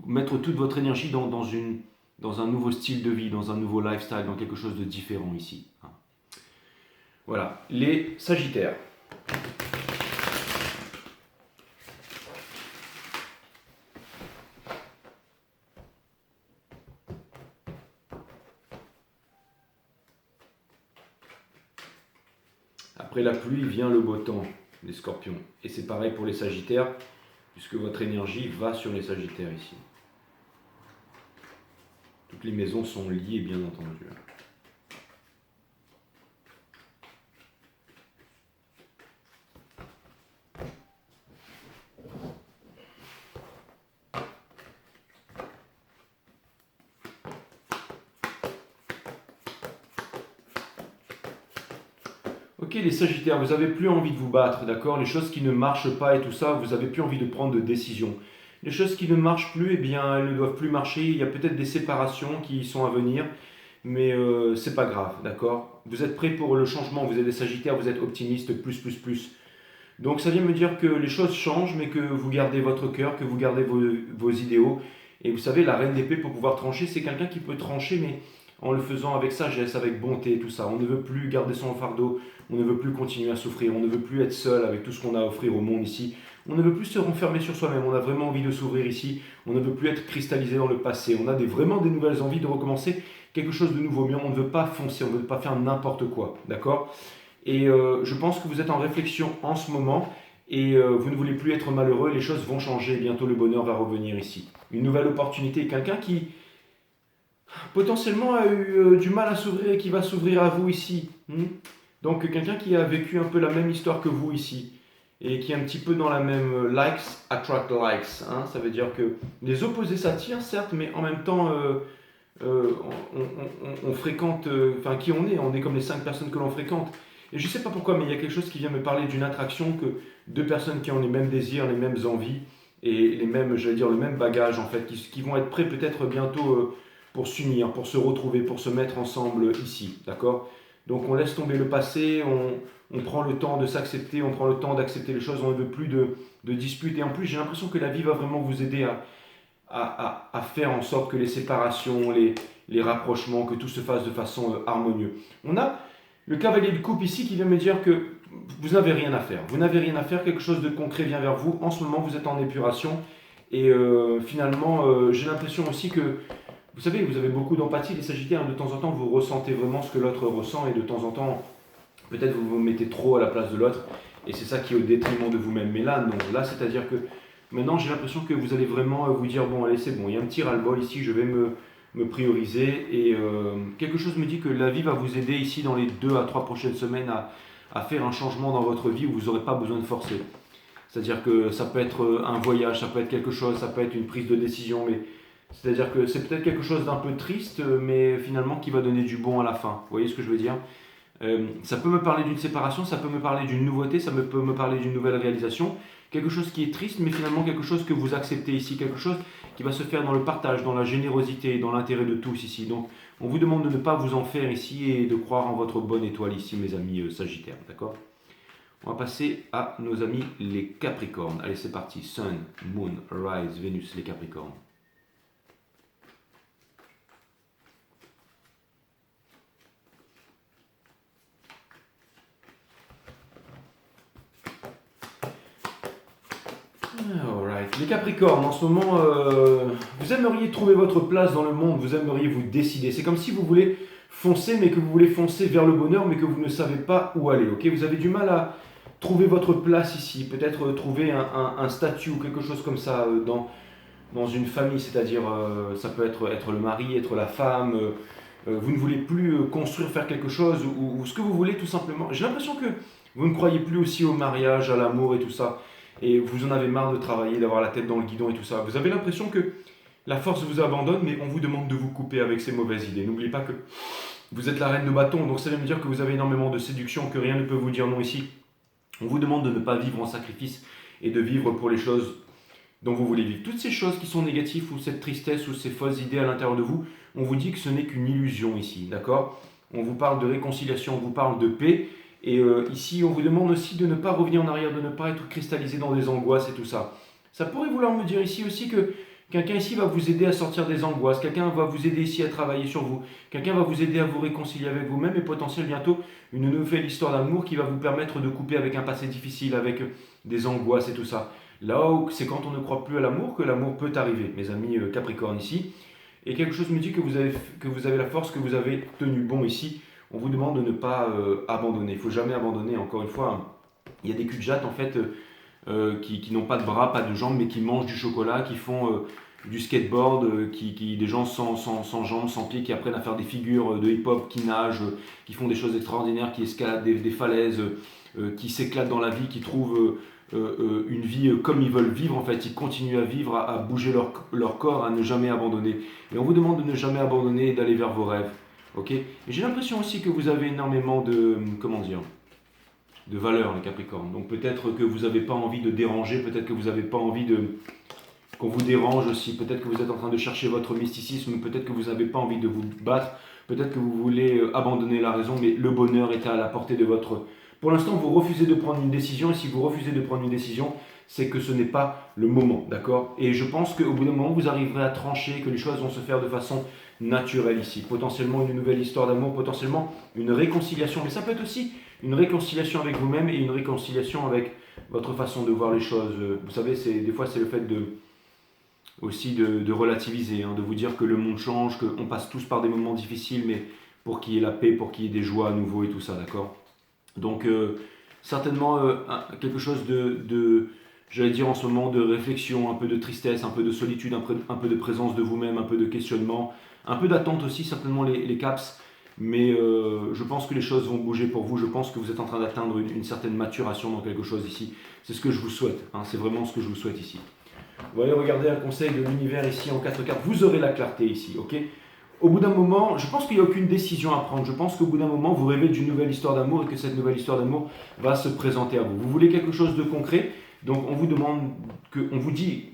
Mettre toute votre énergie dans un nouveau style de vie, dans un nouveau lifestyle, dans quelque chose de différent ici. Voilà, les Sagittaires. Après la pluie vient le beau temps, les Scorpions. Et c'est pareil pour les Sagittaires, puisque votre énergie va sur les Sagittaires ici. Toutes les maisons sont liées, bien entendu. Ok les Sagittaires, vous n'avez plus envie de vous battre, d'accord. Les choses qui ne marchent pas et tout ça, vous n'avez plus envie de prendre de décision. Les choses qui ne marchent plus, eh bien, elles ne doivent plus marcher. Il y a peut-être des séparations qui sont à venir, mais c'est pas grave, d'accord. Vous êtes prêts pour le changement, vous êtes des Sagittaires, vous êtes optimistes, plus. Donc ça vient me dire que les choses changent, mais que vous gardez votre cœur, que vous gardez vos idéaux. Et vous savez, la reine d'épée, pour pouvoir trancher, c'est quelqu'un qui peut trancher, mais en le faisant avec sagesse, avec bonté, tout ça. On ne veut plus garder son fardeau, on ne veut plus continuer à souffrir, on ne veut plus être seul avec tout ce qu'on a à offrir au monde ici. On ne veut plus se renfermer sur soi-même, on a vraiment envie de s'ouvrir ici, on ne veut plus être cristallisé dans le passé, on a vraiment des nouvelles envies de recommencer quelque chose de nouveau, mais on ne veut pas foncer, on ne veut pas faire n'importe quoi, d'accord. Et je pense que vous êtes en réflexion en ce moment, et vous ne voulez plus être malheureux, les choses vont changer, bientôt le bonheur va revenir ici. Une nouvelle opportunité, quelqu'un qui potentiellement a eu du mal à s'ouvrir et qui va s'ouvrir à vous ici. Donc quelqu'un qui a vécu un peu la même histoire que vous ici, et qui est un petit peu dans la même likes attract likes. Hein. Ça veut dire que les opposés s'attirent, certes, mais en même temps, on fréquente, enfin qui on est comme les 5 personnes que l'on fréquente. Et je ne sais pas pourquoi, mais il y a quelque chose qui vient me parler d'une attraction, que 2 personnes qui ont les mêmes désirs, les mêmes envies, et les mêmes, j'allais dire, le même bagage, en fait, qui vont être prêts peut-être bientôt pour s'unir, pour se retrouver, pour se mettre ensemble ici, d'accord. Donc on laisse tomber le passé, on prend le temps de s'accepter, on prend le temps d'accepter les choses, on ne veut plus de disputes. Et en plus, j'ai l'impression que la vie va vraiment vous aider à faire en sorte que les séparations, les rapprochements, que tout se fasse de façon harmonieuse. On a le cavalier de coupe ici qui vient me dire que vous n'avez rien à faire. Vous n'avez rien à faire, quelque chose de concret vient vers vous. En ce moment, vous êtes en épuration. Et finalement, j'ai l'impression aussi que, vous savez, vous avez beaucoup d'empathie, les Sagittaires. De temps en temps, vous ressentez vraiment ce que l'autre ressent. Et de temps en temps, peut-être vous vous mettez trop à la place de l'autre. Et c'est ça qui est au détriment de vous-même. Mais là, non. Là, c'est-à-dire que maintenant, j'ai l'impression que vous allez vraiment vous dire, bon, allez, c'est bon, il y a un petit ras-le-bol ici, je vais me prioriser. Et quelque chose me dit que la vie va vous aider ici dans les 2 à 3 prochaines semaines à faire un changement dans votre vie où vous n'aurez pas besoin de forcer. C'est-à-dire que ça peut être un voyage, ça peut être quelque chose, ça peut être une prise de décision, mais C'est-à-dire que c'est peut-être quelque chose d'un peu triste, mais finalement qui va donner du bon à la fin. Vous voyez ce que je veux dire? Ça peut me parler d'une séparation, ça peut me parler d'une nouveauté, peut me parler d'une nouvelle réalisation. Quelque chose qui est triste, mais finalement quelque chose que vous acceptez ici, quelque chose qui va se faire dans le partage, dans la générosité, dans l'intérêt de tous ici. Donc on vous demande de ne pas vous en faire ici et de croire en votre bonne étoile ici, mes amis Sagittaires, d'accord? On va passer à nos amis les Capricornes. Allez, c'est parti. Sun, Moon, Rise, Vénus, les Capricornes. Alright. Les Capricornes, en ce moment, vous aimeriez trouver votre place dans le monde, vous aimeriez vous décider. C'est comme si vous voulez foncer, mais que vous voulez foncer vers le bonheur, mais que vous ne savez pas où aller. Ok, vous avez du mal à trouver votre place ici, peut-être trouver un statut ou quelque chose comme ça dans une famille, c'est-à-dire ça peut être le mari, être la femme. Vous ne voulez plus construire, faire quelque chose, ou ce que vous voulez tout simplement. J'ai l'impression que vous ne croyez plus aussi au mariage, à l'amour et tout ça et vous en avez marre de travailler, d'avoir la tête dans le guidon et tout ça. Vous avez l'impression que la force vous abandonne, mais on vous demande de vous couper avec ces mauvaises idées. N'oubliez pas que vous êtes la reine de bâton, donc ça veut dire que vous avez énormément de séduction, que rien ne peut vous dire non ici. On vous demande de ne pas vivre en sacrifice et de vivre pour les choses dont vous voulez vivre. Toutes ces choses qui sont négatives, ou cette tristesse, ou ces fausses idées à l'intérieur de vous, on vous dit que ce n'est qu'une illusion ici, d'accord? On vous parle de réconciliation, on vous parle de paix, et ici, on vous demande aussi de ne pas revenir en arrière, de ne pas être cristallisé dans des angoisses et tout ça. Ça pourrait vouloir me dire ici aussi que quelqu'un ici va vous aider à sortir des angoisses, quelqu'un va vous aider ici à travailler sur vous, quelqu'un va vous aider à vous réconcilier avec vous-même et potentiellement bientôt une nouvelle histoire d'amour qui va vous permettre de couper avec un passé difficile, avec des angoisses et tout ça. Là où c'est quand on ne croit plus à l'amour que l'amour peut arriver, mes amis Capricorne ici. Et quelque chose me dit que vous avez la force, que vous avez tenu bon ici. On vous demande de ne pas abandonner. Il ne faut jamais abandonner, encore une fois. Il y a des cul-de-jatte en fait qui n'ont pas de bras, pas de jambes, mais qui mangent du chocolat, qui font du skateboard, des gens sans jambes, sans pieds, qui apprennent à faire des figures de hip-hop, qui nagent, qui font des choses extraordinaires, qui escaladent des falaises, qui s'éclatent dans la vie, qui trouvent une vie comme ils veulent vivre. En fait, ils continuent à vivre, à bouger leur corps, à ne jamais abandonner. Et on vous demande de ne jamais abandonner et d'aller vers vos rêves. Ok. Et j'ai l'impression aussi que vous avez énormément comment dire, de valeur, les Capricornes. Donc peut-être que vous n'avez pas envie de déranger, peut-être que vous n'avez pas envie qu'on vous dérange aussi, peut-être que vous êtes en train de chercher votre mysticisme, peut-être que vous n'avez pas envie de vous battre, peut-être que vous voulez abandonner la raison, mais le bonheur est à la portée de votre... Pour l'instant, vous refusez de prendre une décision, et si vous refusez de prendre une décision, c'est que ce n'est pas le moment, d'accord? Et je pense qu'au bout d'un moment, vous arriverez à trancher, que les choses vont se faire de façon naturelle ici. Potentiellement une nouvelle histoire d'amour, potentiellement une réconciliation, mais ça peut être aussi une réconciliation avec vous-même et une réconciliation avec votre façon de voir les choses. Vous savez, des fois, c'est le fait aussi de relativiser, hein, de vous dire que le monde change, qu'on passe tous par des moments difficiles, mais pour qu'il y ait la paix, pour qu'il y ait des joies à nouveau et tout ça, d'accord? Donc, certainement quelque chose j'allais dire en ce moment, de réflexion, un peu de tristesse, un peu de solitude, un peu de présence de vous-même, un peu de questionnement, un peu d'attente aussi, certainement les caps. Mais je pense que les choses vont bouger pour vous. Je pense que vous êtes en train d'atteindre une certaine maturation dans quelque chose ici. C'est ce que je vous souhaite. Hein, c'est vraiment ce que je vous souhaite ici. Vous allez regarder un conseil de l'univers ici en 4 cartes. Vous aurez la clarté ici, ok? Au bout d'un moment, je pense qu'il n'y a aucune décision à prendre. Je pense qu'au bout d'un moment, vous rêvez d'une nouvelle histoire d'amour et que cette nouvelle histoire d'amour va se présenter à vous. Vous voulez quelque chose de concret, donc on vous demande, on vous dit,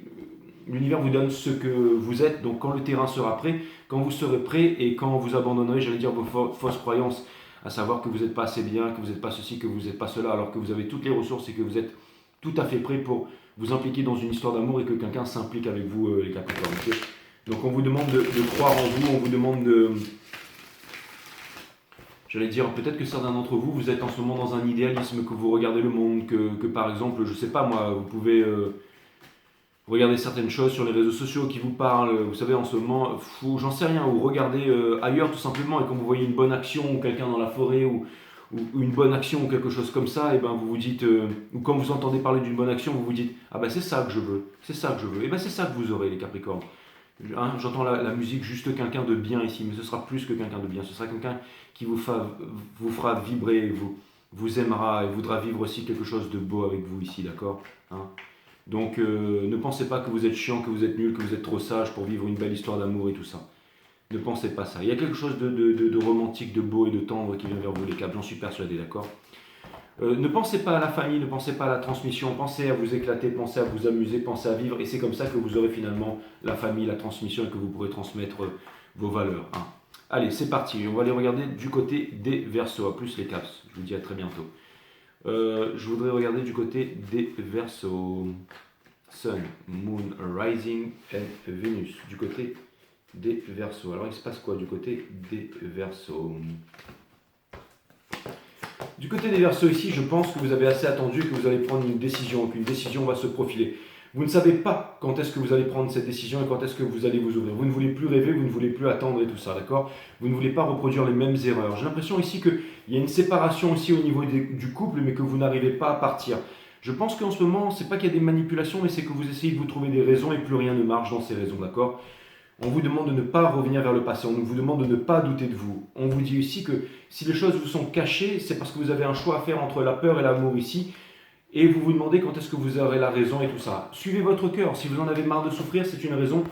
l'univers vous donne ce que vous êtes. Donc quand le terrain sera prêt, quand vous serez prêt et quand vous abandonnerez, j'allais dire, vos fausses croyances, à savoir que vous n'êtes pas assez bien, que vous n'êtes pas ceci, que vous n'êtes pas cela, alors que vous avez toutes les ressources et que vous êtes tout à fait prêt pour vous impliquer dans une histoire d'amour et que quelqu'un s'implique avec vous, les Capricornes. Okay. Donc on vous demande de croire en vous, on vous demande j'allais dire, peut-être que certains d'entre vous, vous êtes en ce moment dans un idéalisme, que vous regardez le monde, que par exemple, je sais pas moi, vous pouvez regarder certaines choses sur les réseaux sociaux qui vous parlent, vous savez en ce moment, j'en sais rien, ou regardez ailleurs tout simplement, et quand vous voyez une bonne action, ou quelqu'un dans la forêt, ou une bonne action, ou quelque chose comme ça, et ben vous vous dites, ou quand vous entendez parler d'une bonne action, vous vous dites, ah ben c'est ça que je veux, c'est ça que je veux, et ben c'est ça que vous aurez les Capricornes. Hein, j'entends la musique, juste quelqu'un de bien ici, mais ce sera plus que quelqu'un de bien. Ce sera quelqu'un qui vous fera vibrer, vous aimera et voudra vivre aussi quelque chose de beau avec vous ici, d'accord? Hein, Donc ne pensez pas que vous êtes chiant, que vous êtes nul, que vous êtes trop sage pour vivre une belle histoire d'amour et tout ça. Ne pensez pas ça. Il y a quelque chose de romantique, de beau et de tendre qui vient vers vous les câbles, j'en suis persuadé, d'accord. Ne pensez pas à la famille, ne pensez pas à la transmission, pensez à vous éclater, pensez à vous amuser, pensez à vivre, et c'est comme ça que vous aurez finalement la famille, la transmission, et que vous pourrez transmettre vos valeurs. Hein. Allez, c'est parti, on va aller regarder du côté des Verseaux, à plus les caps, je vous dis à très bientôt. Je voudrais regarder du côté des Verseaux, Sun, Moon, Rising et Vénus, du côté des Verseaux. Alors il se passe quoi du côté des Verseaux? Du côté des Verseaux ici, je pense que vous avez assez attendu et que vous allez prendre une décision, qu'une décision va se profiler. Vous ne savez pas quand est-ce que vous allez prendre cette décision et quand est-ce que vous allez vous ouvrir. Vous ne voulez plus rêver, vous ne voulez plus attendre et tout ça, d'accord? Vous ne voulez pas reproduire les mêmes erreurs. J'ai l'impression ici qu'il y a une séparation aussi au niveau du couple, mais que vous n'arrivez pas à partir. Je pense qu'en ce moment, c'est pas qu'il y a des manipulations, mais c'est que vous essayez de vous trouver des raisons et plus rien ne marche dans ces raisons, d'accord? On vous demande de ne pas revenir vers le passé, on vous demande de ne pas douter de vous. On vous dit ici que si les choses vous sont cachées, c'est parce que vous avez un choix à faire entre la peur et l'amour ici, et vous vous demandez quand est-ce que vous aurez la raison et tout ça. Suivez votre cœur, si vous en avez marre de souffrir, c'est une raison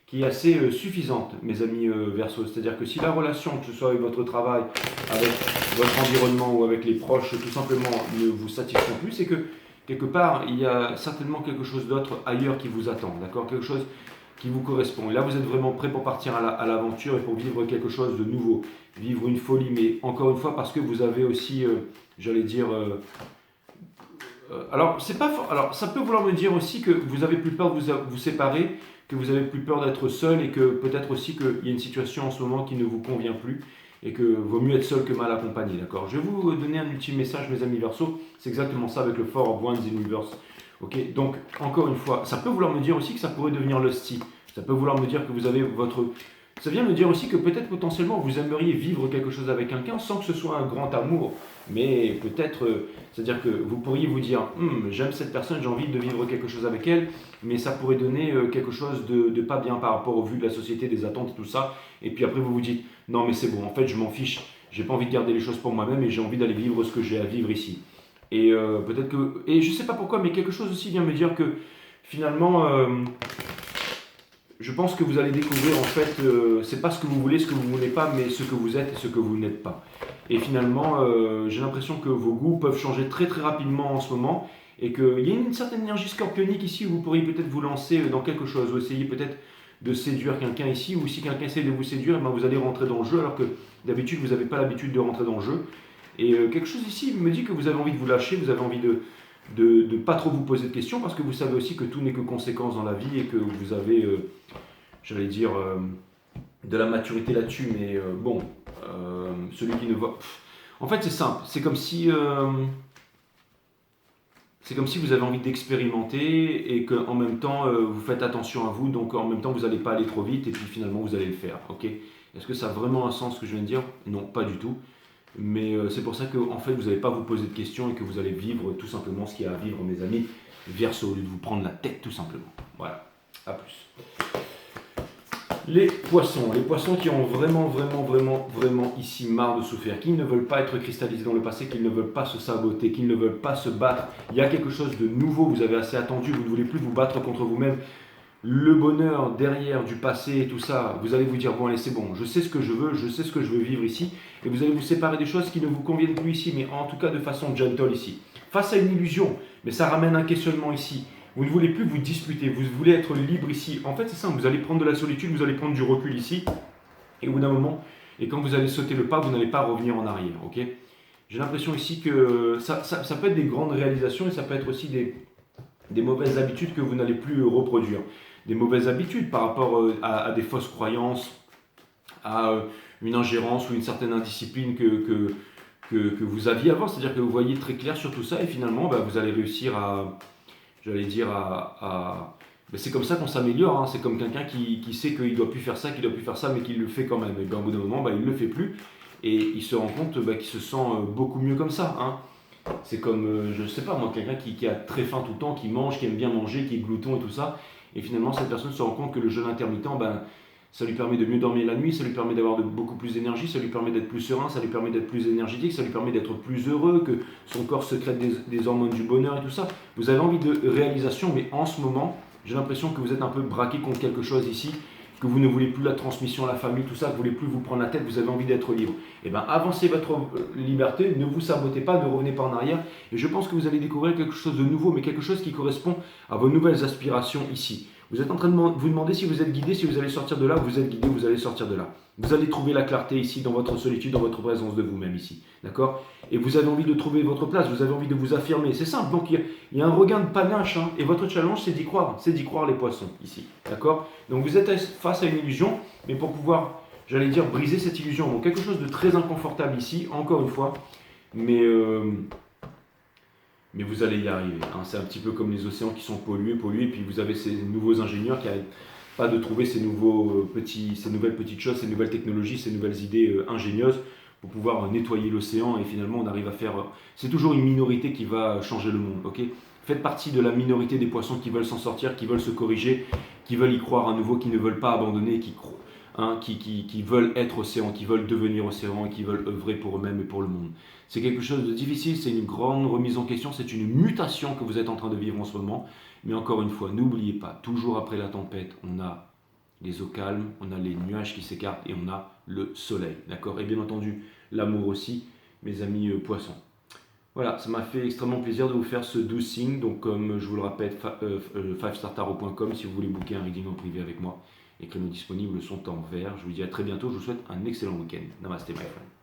qui est assez suffisante, mes amis Verseaux. C'est-à-dire que si la relation, que ce soit avec votre travail, avec votre environnement ou avec les proches, tout simplement ne vous satisfont plus, c'est que quelque part, il y a certainement quelque chose d'autre ailleurs qui vous attend, d'accord? Quelque chose qui vous correspond. Et là, vous êtes vraiment prêt pour partir à l'aventure et pour vivre quelque chose de nouveau, vivre une folie, mais encore une fois, parce que vous avez aussi, j'allais dire... alors, c'est pas alors, ça peut vouloir me dire aussi que vous avez plus peur de vous séparer, que vous avez plus peur d'être seul et que peut-être aussi qu'il y a une situation en ce moment qui ne vous convient plus et que vaut mieux être seul que mal accompagné, d'accord? Je vais vous donner un ultime message, mes amis Verseaux, c'est exactement ça avec le Four of Wands in Reverse. Ok, donc encore une fois, ça peut vouloir me dire aussi que ça pourrait devenir lusty. Ça peut vouloir me dire que vous avez votre... Ça vient me dire aussi que peut-être potentiellement vous aimeriez vivre quelque chose avec quelqu'un sans que ce soit un grand amour. Mais peut-être, c'est-à-dire que vous pourriez vous dire, j'aime cette personne, j'ai envie de vivre quelque chose avec elle, mais ça pourrait donner quelque chose de pas bien par rapport au vu de la société, des attentes et tout ça. Et puis après vous vous dites, non mais c'est bon, en fait je m'en fiche, j'ai pas envie de garder les choses pour moi-même et j'ai envie d'aller vivre ce que j'ai à vivre ici. Et peut-être que, et je sais pas pourquoi, mais quelque chose aussi vient me dire que finalement, je pense que vous allez découvrir en fait, c'est pas ce que vous voulez, ce que vous voulez pas, mais ce que vous êtes et ce que vous n'êtes pas. Et finalement, j'ai l'impression que vos goûts peuvent changer très très rapidement en ce moment et qu'il y a une certaine énergie scorpionique ici où vous pourriez peut-être vous lancer dans quelque chose ou essayer peut-être de séduire quelqu'un ici, ou si quelqu'un essaie de vous séduire, ben vous allez rentrer dans le jeu alors que d'habitude vous n'avez pas l'habitude de rentrer dans le jeu. Et quelque chose ici me dit que vous avez envie de vous lâcher, vous avez envie de ne pas trop vous poser de questions parce que vous savez aussi que tout n'est que conséquence dans la vie et que vous avez, j'allais dire, de la maturité là-dessus, mais bon, celui qui ne voit... En fait, c'est simple, c'est comme si vous avez envie d'expérimenter et qu'en même temps, vous faites attention à vous, donc en même temps, vous n'allez pas aller trop vite et puis finalement, vous allez le faire, ok? Est-ce que ça a vraiment un sens ce que je viens de dire? Non, pas du tout. Mais c'est pour ça que en fait, vous n'allez pas vous poser de questions et que vous allez vivre tout simplement ce qu'il y a à vivre, mes amis, Verseau, au lieu de vous prendre la tête tout simplement. Voilà, à plus. Les poissons qui ont vraiment ici marre de souffrir, qui ne veulent pas être cristallisés dans le passé, qui ne veulent pas se saboter, qui ne veulent pas se battre. Il y a quelque chose de nouveau, vous avez assez attendu, vous ne voulez plus vous battre contre vous-même. Le bonheur derrière du passé et tout ça, vous allez vous dire, bon allez c'est bon, je sais ce que je veux, je sais ce que je veux vivre ici, et vous allez vous séparer des choses qui ne vous conviennent plus ici, mais en tout cas de façon gentle ici. Face à une illusion, mais ça ramène un questionnement ici. Vous ne voulez plus vous disputer, vous voulez être libre ici. En fait c'est simple, vous allez prendre de la solitude, vous allez prendre du recul ici, et au bout d'un moment, et quand vous allez sauter le pas, vous n'allez pas revenir en arrière, ok? J'ai l'impression ici que ça peut être des grandes réalisations, et ça peut être aussi des mauvaises habitudes que vous n'allez plus reproduire. Des mauvaises habitudes par rapport à des fausses croyances, à une ingérence ou une certaine indiscipline que vous aviez avant. C'est-à-dire que vous voyez très clair sur tout ça et finalement, vous allez réussir à, j'allais dire, c'est comme ça qu'on s'améliore. Hein. C'est comme quelqu'un qui sait qu'il ne doit plus faire ça, mais qu'il le fait quand même. Et au bout d'un moment, il ne le fait plus et il se rend compte qu'il se sent beaucoup mieux comme ça. Hein. C'est comme, je sais pas moi, quelqu'un qui a très faim tout le temps, qui mange, qui aime bien manger, qui est glouton et tout ça. Et finalement, cette personne se rend compte que le jeûne intermittent, Ça lui permet de mieux dormir la nuit, ça lui permet d'avoir beaucoup plus d'énergie, ça lui permet d'être plus serein, ça lui permet d'être plus énergétique, ça lui permet d'être plus heureux, que son corps sécrète des hormones du bonheur et tout ça. Vous avez envie de réalisation, mais en ce moment, j'ai l'impression que vous êtes un peu braqué contre quelque chose ici, que vous ne voulez plus la transmission à la famille, tout ça, que vous ne voulez plus vous prendre la tête, vous avez envie d'être libre. Eh bien, avancez votre liberté, ne vous sabotez pas, ne revenez pas en arrière. Et je pense que vous allez découvrir quelque chose de nouveau, mais quelque chose qui correspond à vos nouvelles aspirations ici. Vous êtes en train de vous demander si vous êtes guidé, si vous allez sortir de là, vous êtes guidé, vous allez sortir de là. Vous allez trouver la clarté ici, dans votre solitude, dans votre présence de vous-même ici. D'accord? Et vous avez envie de trouver votre place, vous avez envie de vous affirmer. C'est simple, donc il y a un regain de panache. Hein, et votre challenge, c'est d'y croire. C'est d'y croire les poissons ici. D'accord? Donc vous êtes face à une illusion, mais pour pouvoir, j'allais dire, briser cette illusion. Donc quelque chose de très inconfortable ici, encore une fois. Mais vous allez y arriver. Hein. C'est un petit peu comme les océans qui sont pollués, et puis vous avez ces nouveaux ingénieurs qui n'arrêtent pas de trouver ces nouvelles petites choses, ces nouvelles technologies, ces nouvelles idées ingénieuses pour pouvoir nettoyer l'océan, et finalement on arrive à faire... C'est toujours une minorité qui va changer le monde, ok? Faites partie de la minorité des poissons qui veulent s'en sortir, qui veulent se corriger, qui veulent y croire à nouveau, qui ne veulent pas abandonner, qui veulent être océan, qui veulent devenir océan, qui veulent œuvrer pour eux-mêmes et pour le monde. C'est quelque chose de difficile, c'est une grande remise en question, c'est une mutation que vous êtes en train de vivre en ce moment. Mais encore une fois, n'oubliez pas, toujours après la tempête, on a les eaux calmes, on a les nuages qui s'écartent et on a le soleil. D'accord? Et bien entendu, l'amour aussi, mes amis poissons. Voilà, ça m'a fait extrêmement plaisir de vous faire ce doux signe. Donc, comme je vous le rappelle, 5startarot.com si vous voulez booker un reading en privé avec moi. Les créneaux disponibles sont en vert. Je vous dis à très bientôt. Je vous souhaite un excellent week-end. Namaste, my friend.